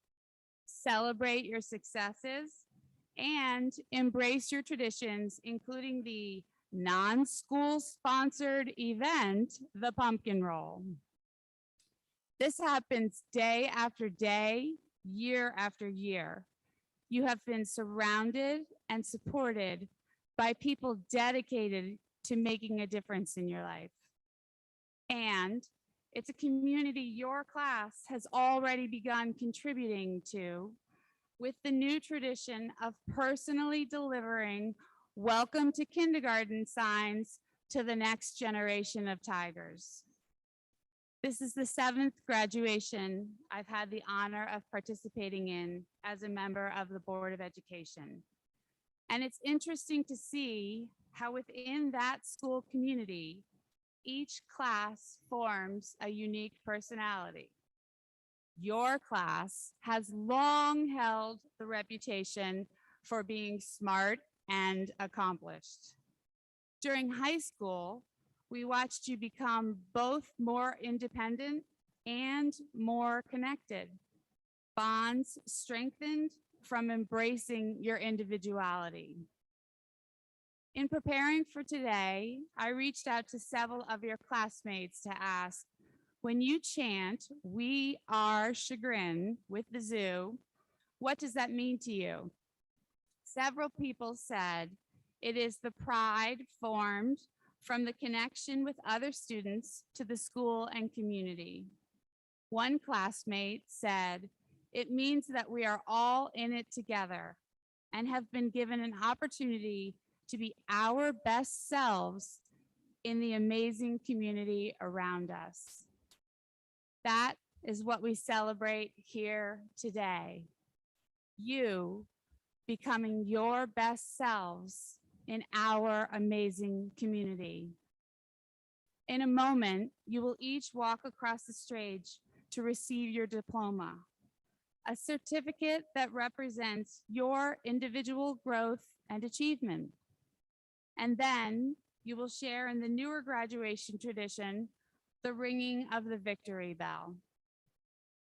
celebrate your successes, and embrace your traditions, including the non-school sponsored event, the pumpkin roll. This happens day after day, year after year. You have been surrounded and supported by people dedicated to making a difference in your life. And it's a community your class has already begun contributing to with the new tradition of personally delivering welcome to kindergarten signs to the next generation of Tigers. This is the 7th graduation I've had the honor of participating in as a member of the Board of Education. And it's interesting to see how within that school community, each class forms a unique personality. Your class has long held the reputation for being smart and accomplished. During high school, We watched you become both more independent and more connected. Bonds strengthened from embracing your individuality. In preparing for today, I reached out to several of your classmates to ask, when you chant, "We are Chagrin" with the zoo, what does that mean to you? Several people said it is the pride formed from the connection with other students to the school and community. One classmate said, it means that we are all in it together and have been given an opportunity to be our best selves in the amazing community around us. That is what we celebrate here today. You becoming your best selves in our amazing community. In a moment, you will each walk across the stage to receive your diploma, a certificate that represents your individual growth and achievement. And then you will share in the newer graduation tradition, the ringing of the victory bell.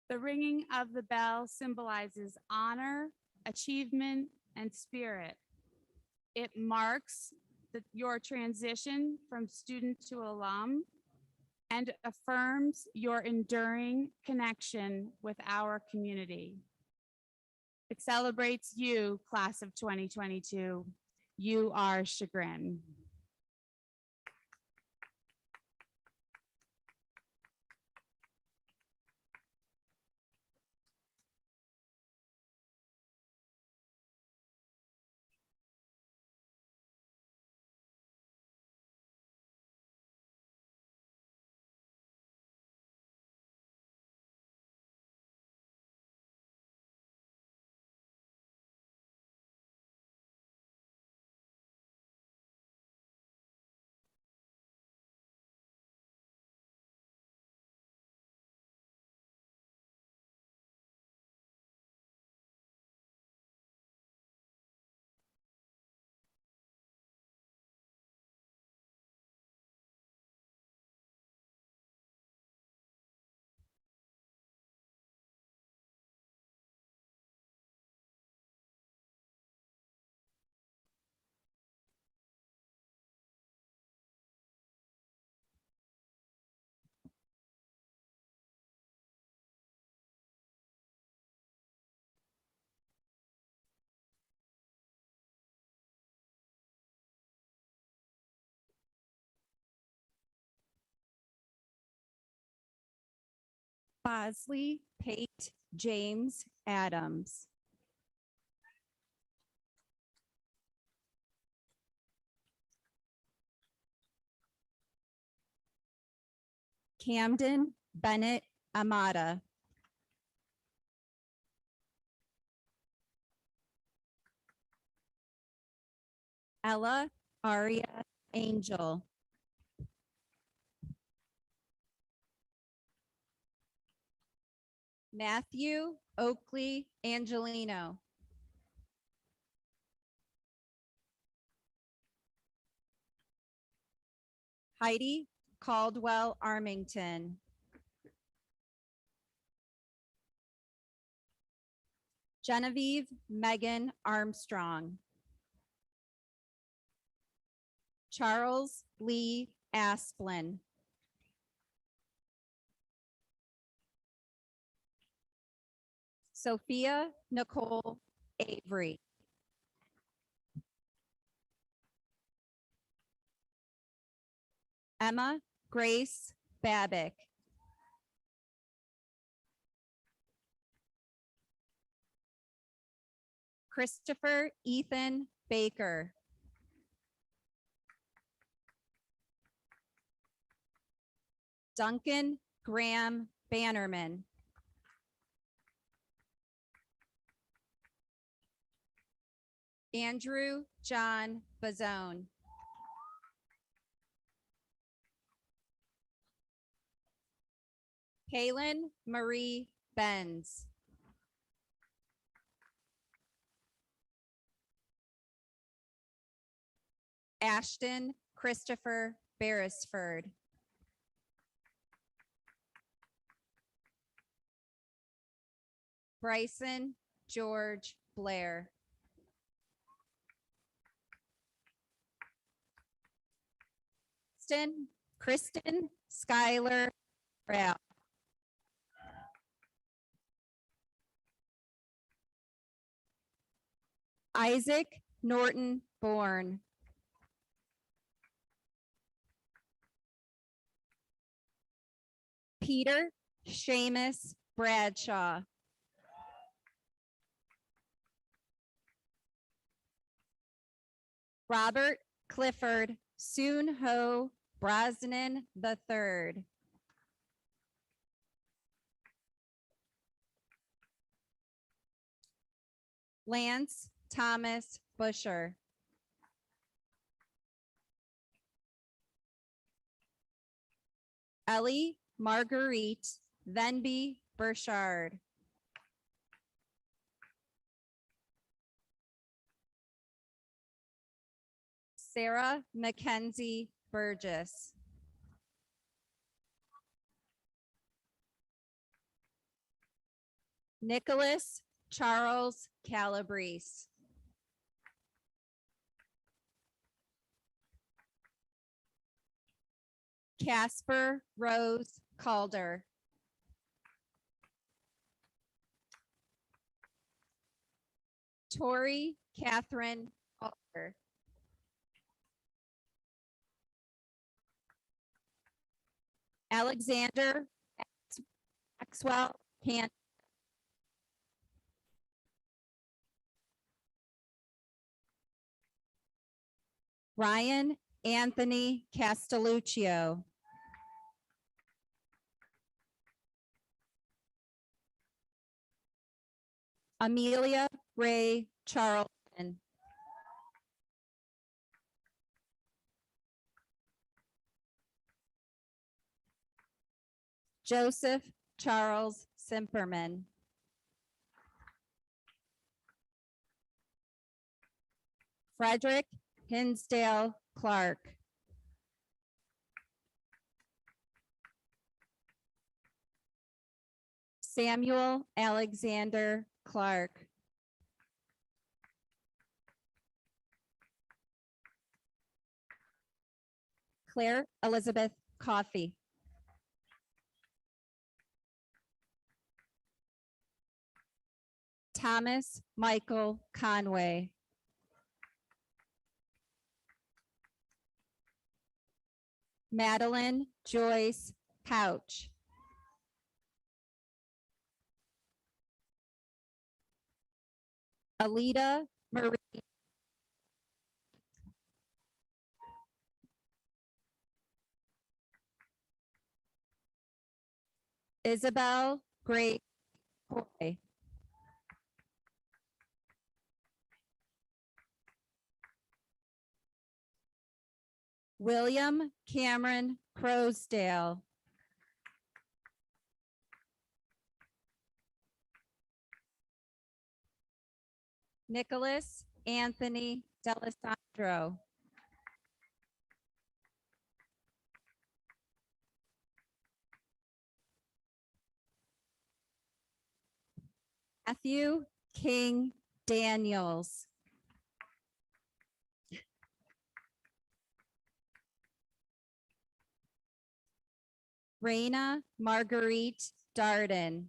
The ringing of the bell symbolizes honor, achievement, and spirit. It marks your transition from student to alum and affirms your enduring connection with our community. It celebrates you, class of 2022. You are Chagrin. Bosley Pate James Adams. Camden Bennett Amata. Ella Aria Angel. Matthew Oakley Angelino. Heidi Caldwell Armington. Genevieve Megan Armstrong. Charles Lee Asplin. Sophia Nicole Avery. Emma Grace Babick. Christopher Ethan Baker. Duncan Graham Bannerman. Andrew John Bazone. Kaylin Marie Benz. Ashton Christopher Beresford. Bryson George Blair. Kristen Skylar Rao. Isaac Norton Bourne. Peter Seamus Bradshaw. Robert Clifford Soon Ho Brosnan III. Lance Thomas Busher. Ellie Marguerite Venby Burchard. Sarah Mackenzie Burgess. Nicholas Charles Calabrese. Casper Rose Calder. Tori Catherine Calder. Alexander Maxwell Can. Ryan Anthony Castelluccio. Amelia Ray Charlton. Joseph Charles Simperman. Frederick Hinsdale Clark. Samuel Alexander Clark. Claire Elizabeth Coffey. Thomas Michael Conway. Madeline Joyce Couch. Alita Marie. Isabel Grace Coy. William Cameron Crosdale. Nicholas Anthony D'Alessandro. Matthew King Daniels. Raina Marguerite Darden.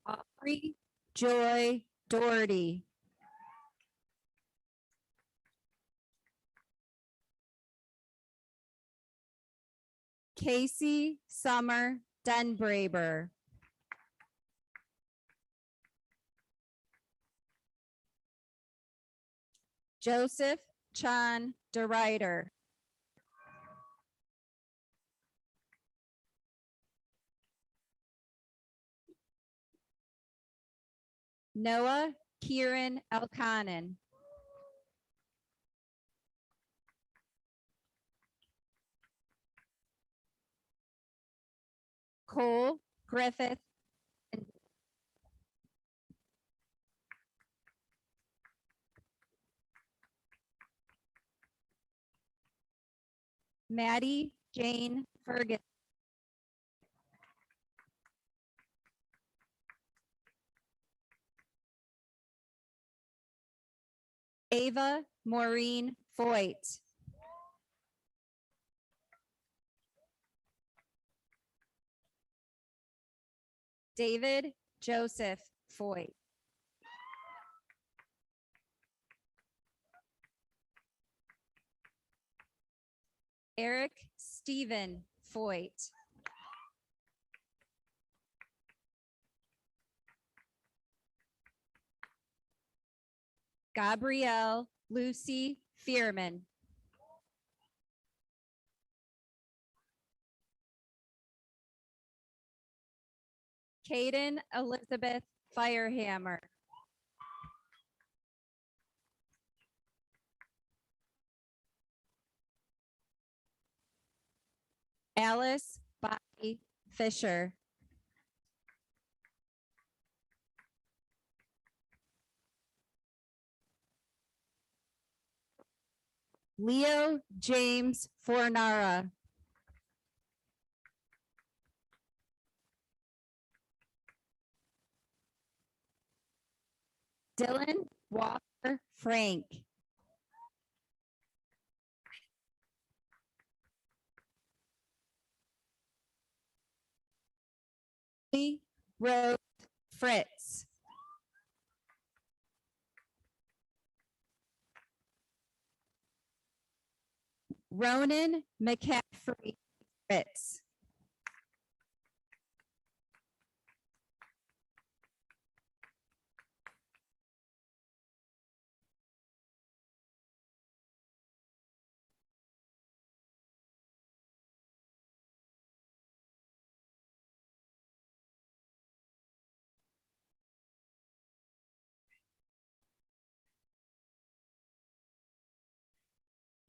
Aubrey Joy Doherty. Casey Summer Denbraber. Joseph Chan DeRuyter. Noah Kieran Elkanan. Cole Griffith. Maddie Jane Ferguson. Ava Maureen Foyt. David Joseph Foyt. Eric Stephen Foyt. Gabrielle Lucy Fearman. Kaden Elizabeth Firehammer. Alice Bobby Fisher. Leo James Fornara. Dylan Walker Frank. Rose Fritz. Ronan McCaffrey Fritz.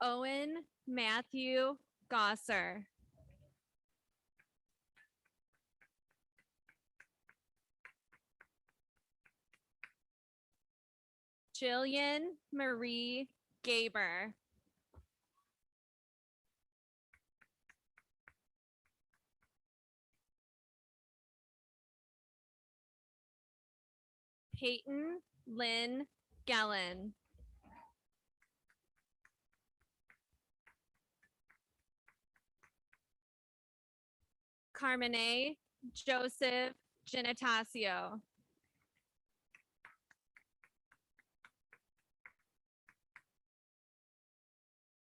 Owen Matthew Gosser. Jillian Marie Gaber. Peyton Lynn Gellen. Carmine Joseph Genatasio.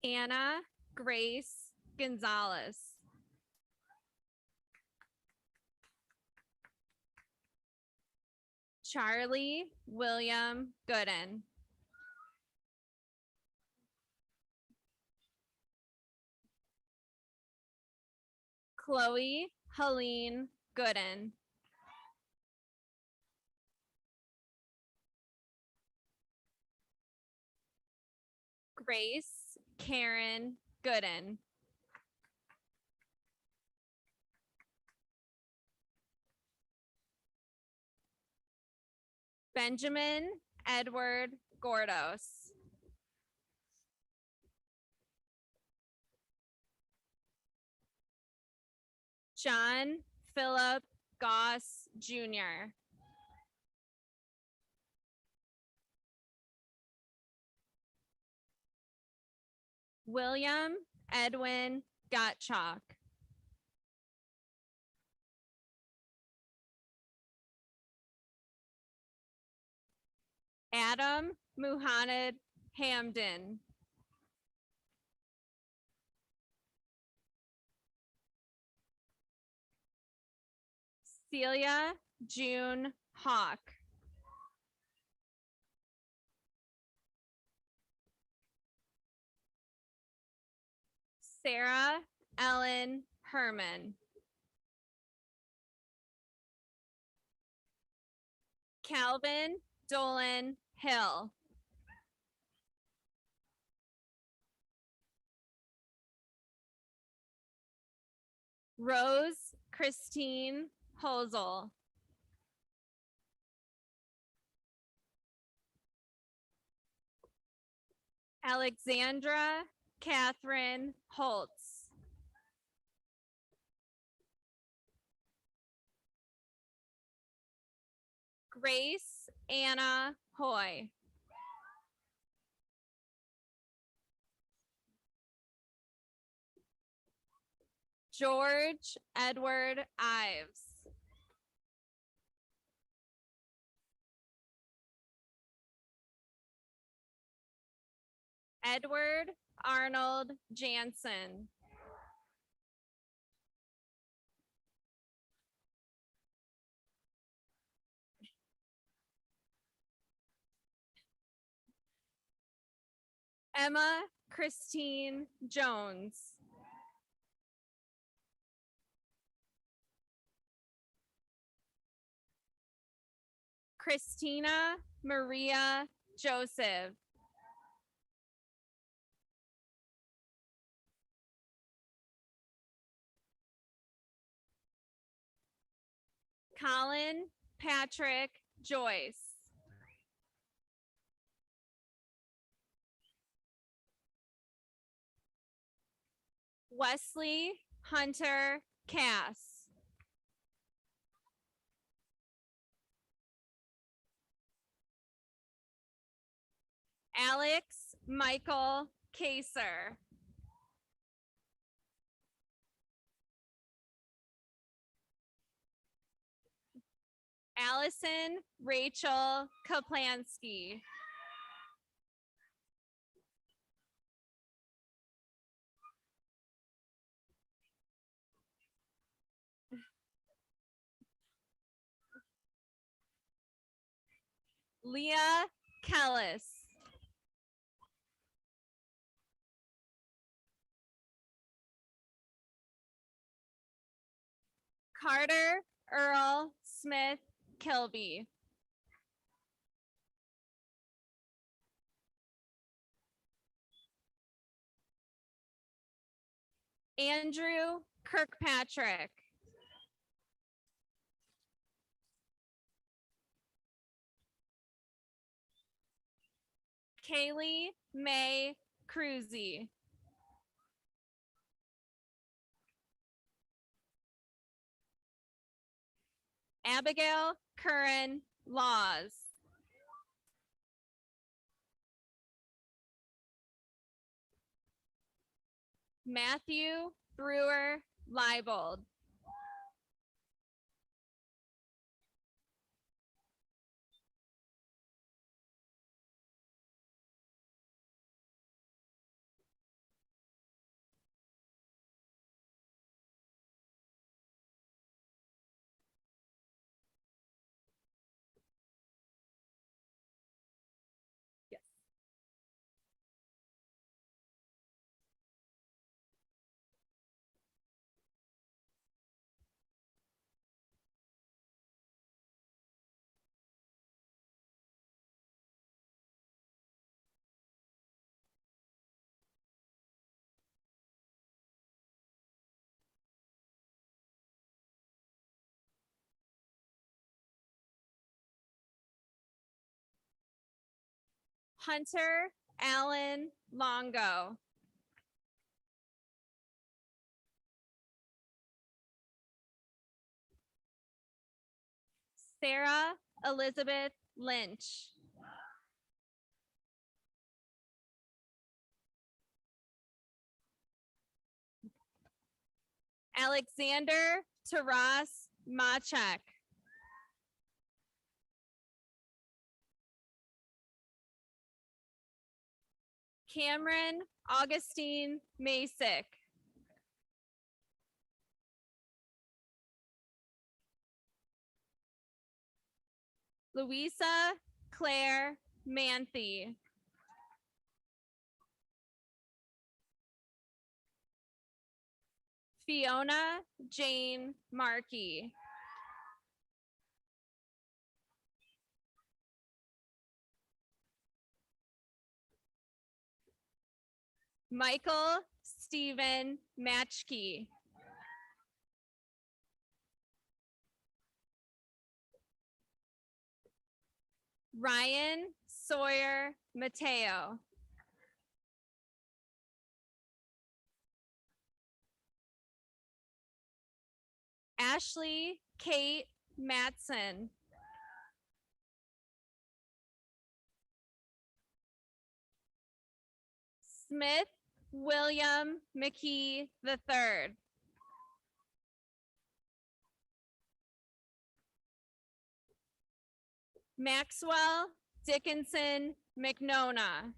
Anna Grace Gonzalez. Charlie William Gooden. Chloe Helene Gooden. Grace Karen Gooden. Benjamin Edward Gordos. John Philip Goss Jr. William Edwin Gottschalk. Adam Muhammad Hamden. Celia June Hawk. Sarah Ellen Herman. Calvin Dolan Hill. Rose Christine Hosel. Alexandra Catherine Holtz. Grace Anna Hoy. George Edward Ives. Edward Arnold Jansen. Emma Christine Jones. Christina Maria Joseph. Colin Patrick Joyce. Wesley Hunter Cass. Alex Michael Kaser. Allison Rachel Kaplansky. Leah Kellis. Carter Earl Smith Kilby. Andrew Kirkpatrick. Kaylee May Cruzy. Abigail Curran Laws. Matthew Brewer Leibold. Yes. Hunter Allen Longo. Sarah Elizabeth Lynch. Alexander Taras Machek. Cameron Augustine Masick. Louisa Claire Manthe. Fiona Jane Markey. Michael Stephen Matchkey. Ryan Sawyer Mateo. Ashley Kate Matson. Smith William McKee III. Maxwell Dickinson McNona.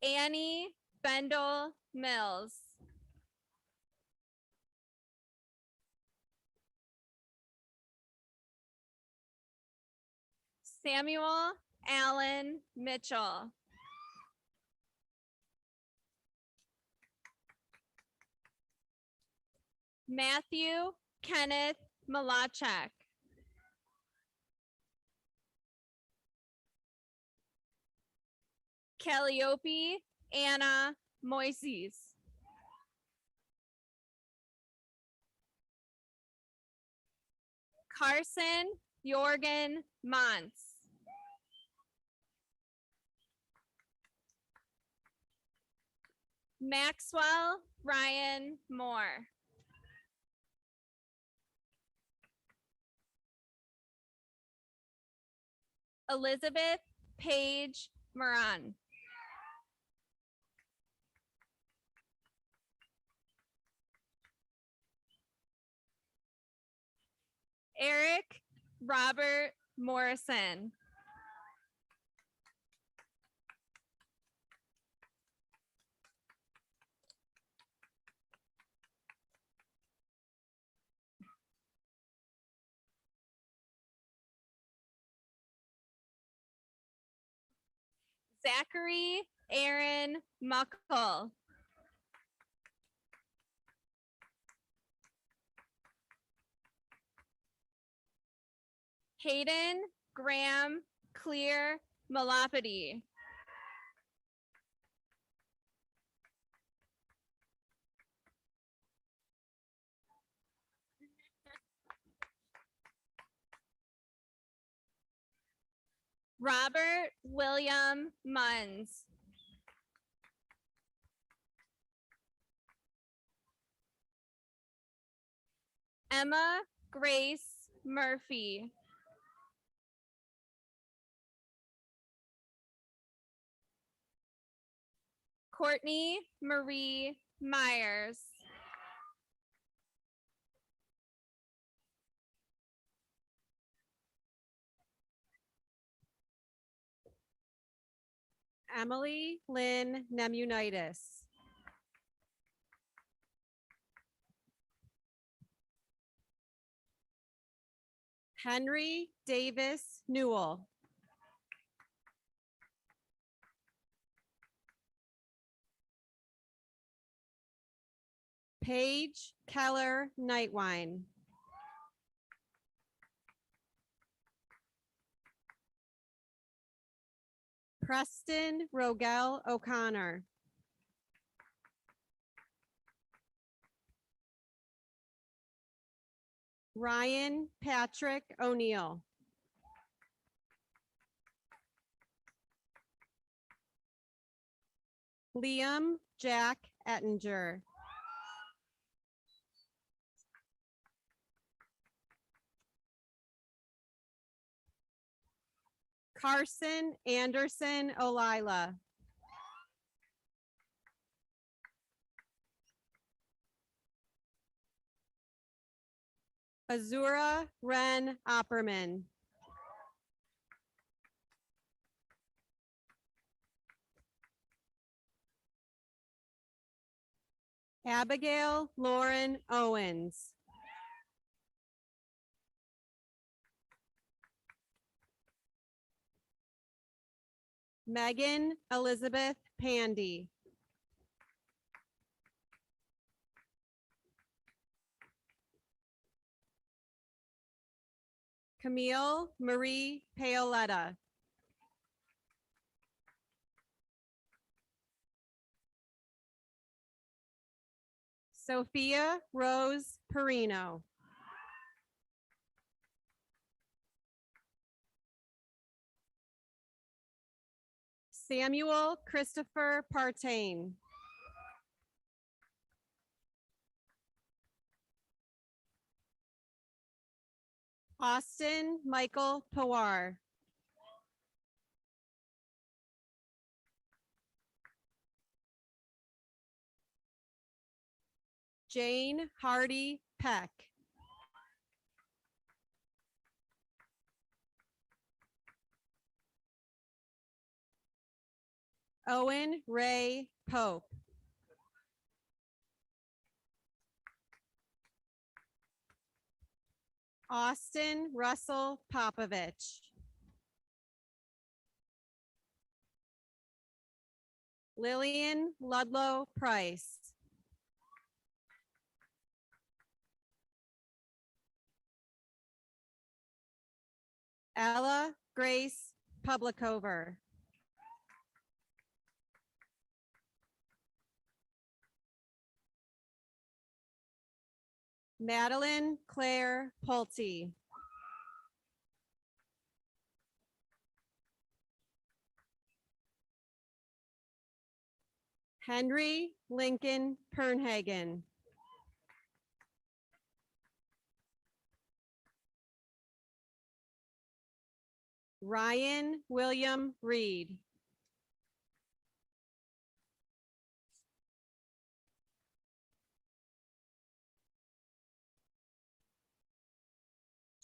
Annie Bendel Mills. Samuel Allen Mitchell. Matthew Kenneth Malachek. Calliope Anna Moises. Carson Jorgen Montz. Maxwell Ryan Moore. Elizabeth Paige Moran. Eric Robert Morrison. Zachary Aaron Muckle. Hayden Graham Clear Malapati. Robert William Munns. Emma Grace Murphy. Courtney Marie Myers. Emily Lynn Nemunitis. Henry Davis Newell. Paige Keller Nightwine. Preston Rogel O'Connor. Ryan Patrick O'Neill. Liam Jack Ettinger. Carson Anderson Olila. Azura Ren Opperman. Abigail Lauren Owens. Megan Elizabeth Pandy. Camille Marie Paoletta. Sophia Rose Perino. Samuel Christopher Partain. Austin Michael Pawar. Jane Hardy Peck. Owen Ray Pope. Austin Russell Popovich. Lillian Ludlow Price. Ella Grace Publicover. Madeline Claire Pulte. Henry Lincoln Pernhagen. Ryan William Reed.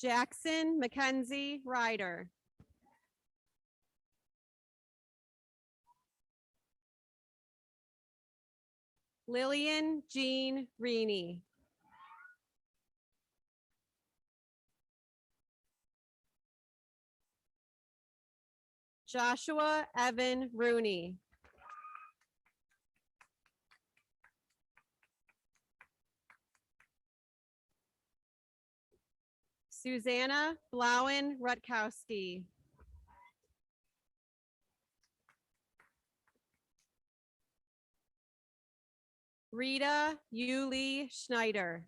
Jackson Mackenzie Ryder. Lillian Jean Reaney. Joshua Evan Rooney. Susanna Blauen Rutkowski. Rita Yuli Schneider.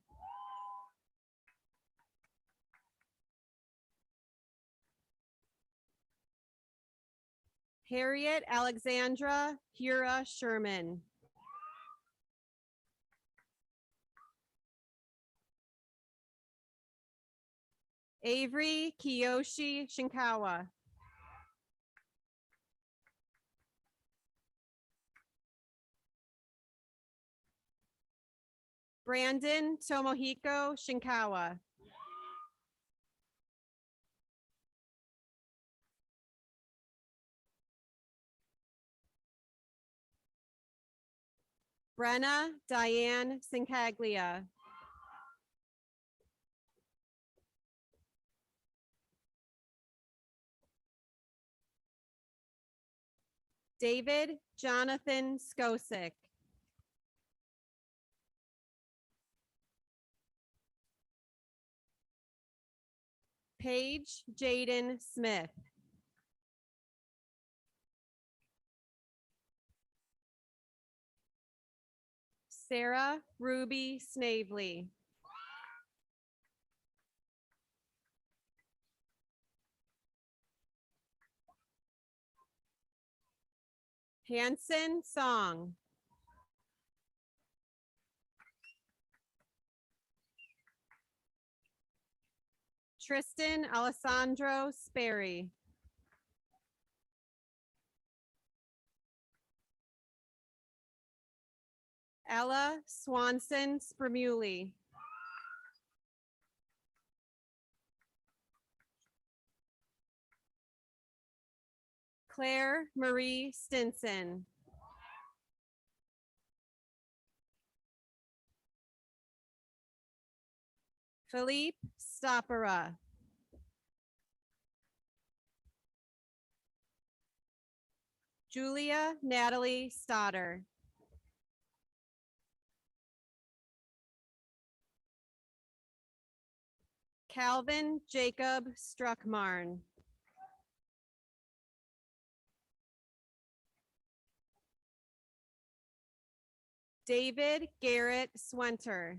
Harriet Alexandra Hura Sherman. Avery Kiyoshi Shinkawa. Brandon Tomohiko Shinkawa. Brenna Diane Sincaglia. David Jonathan Skosick. Paige Jaden Smith. Sarah Ruby Snavely. Hanson Song. Tristan Alessandro Sperry. Ella Swanson Spremuli. Claire Marie Stinson. Philippe Stoppera. Julia Natalie Stoddard. Calvin Jacob Struckmarn. David Garrett Swenter.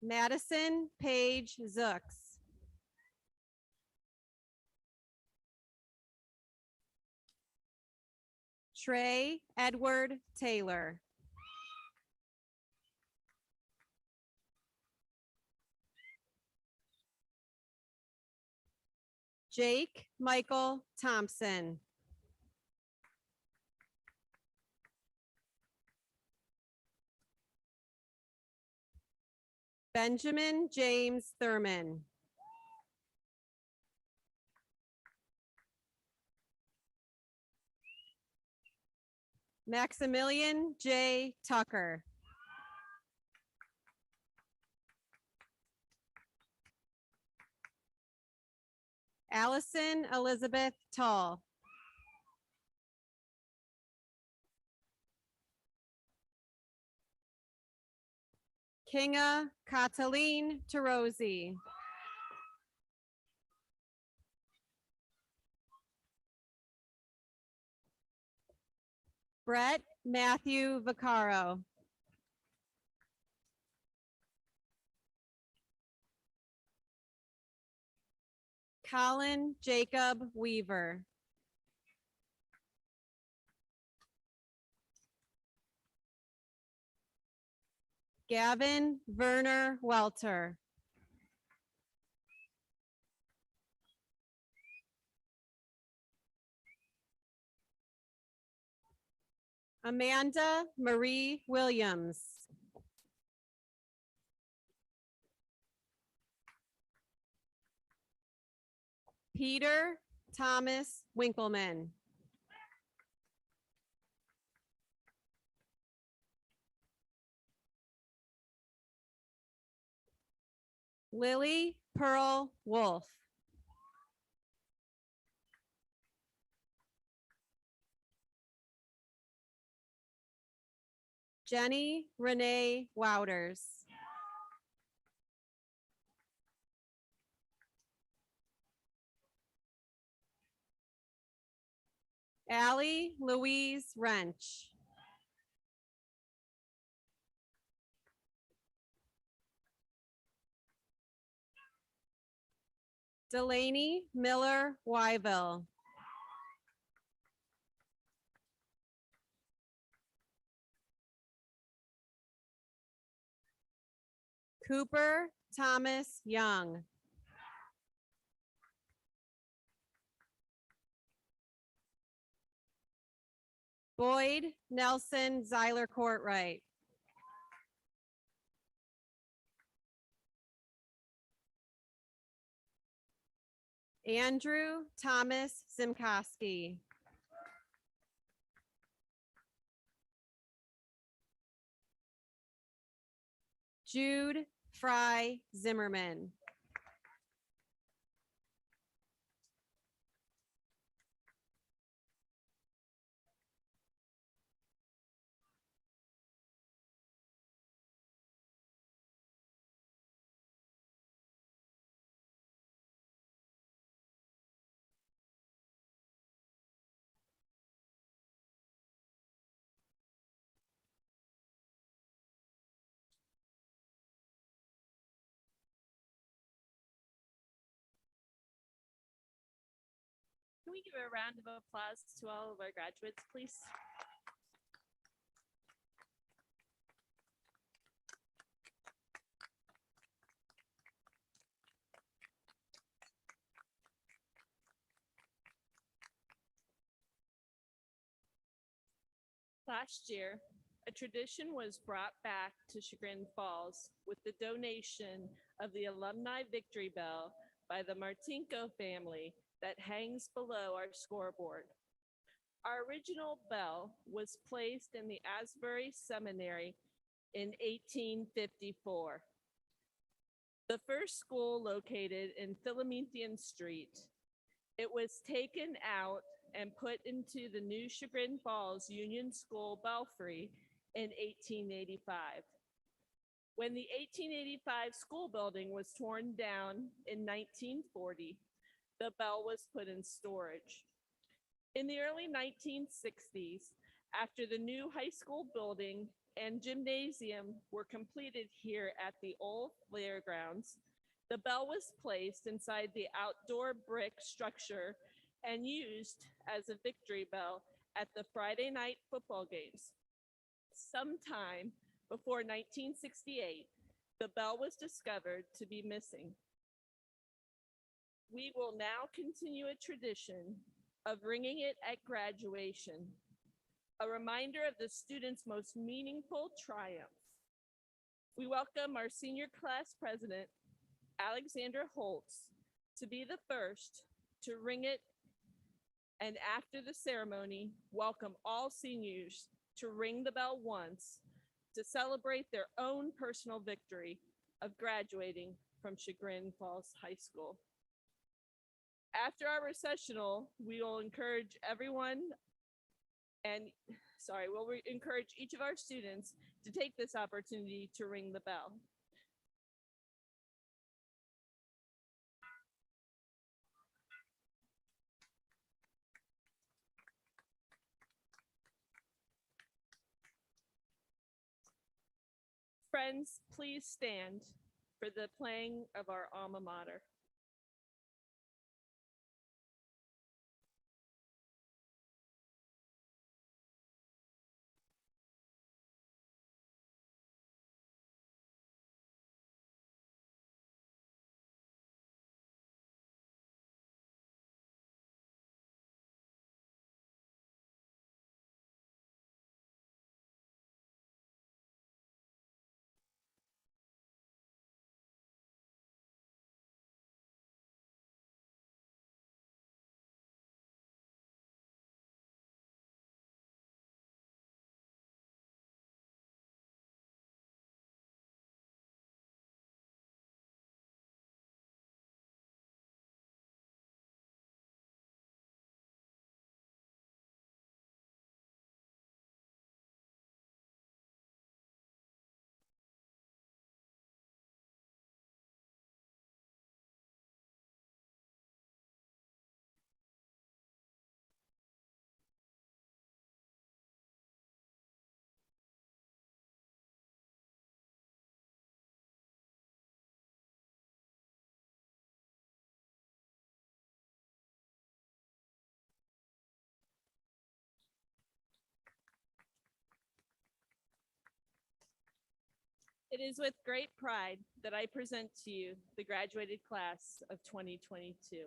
Madison Paige Zooks. Trey Edward Taylor. Jake Michael Thompson. Benjamin James Thurman. Maximilian J. Tucker. Allison Elizabeth Tall. Kinga Cataline Tarosi. Brett Matthew Vaccaro. Colin Jacob Weaver. Gavin Werner Welter. Amanda Marie Williams. Peter Thomas Winkleman. Lily Pearl Wolf. Jenny Renee Wouters. Allie Louise Wrench. Delaney Miller Wyville. Cooper Thomas Young. Boyd Nelson Zeiler Courtright. Andrew Thomas Zimkowski. Jude Fry Zimmerman. Can we give a round of applause to all of our graduates, please? Last year, a tradition was brought back to Chagrin Falls with the donation of the Alumni Victory Bell by the Martinko family that hangs below our scoreboard. Our original bell was placed in the Asbury Seminary in 1854. The first school located in Philomethian Street. It was taken out and put into the new Chagrin Falls Union School belfry in 1885. When the 1885 school building was torn down in 1940, the bell was put in storage. In the early 1960s, after the new high school building and gymnasium were completed here at the old fairgrounds, the bell was placed inside the outdoor brick structure and used as a victory bell at the Friday night football games. Sometime before 1968, the bell was discovered to be missing. We will now continue a tradition of ringing it at graduation, a reminder of the students' most meaningful triumphs. We welcome our senior class president, Alexandra Holtz, to be the first to ring it, and after the ceremony, welcome all seniors to ring the bell once to celebrate their own personal victory of graduating from Chagrin Falls High School. After our recessional, we will encourage we'll encourage each of our students to take this opportunity to ring the bell. Friends, please stand for the playing of our alma mater. It is with great pride that I present to you the graduated class of 2022.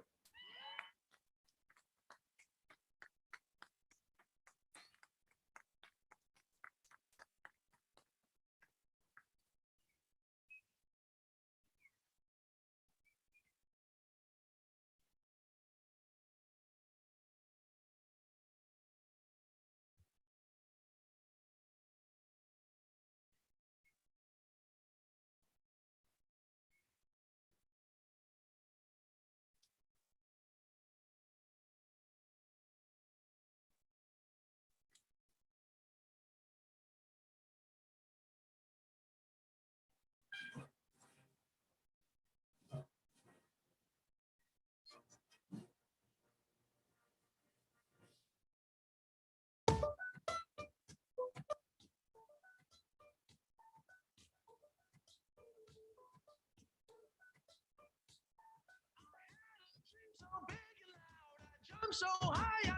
I'm so high.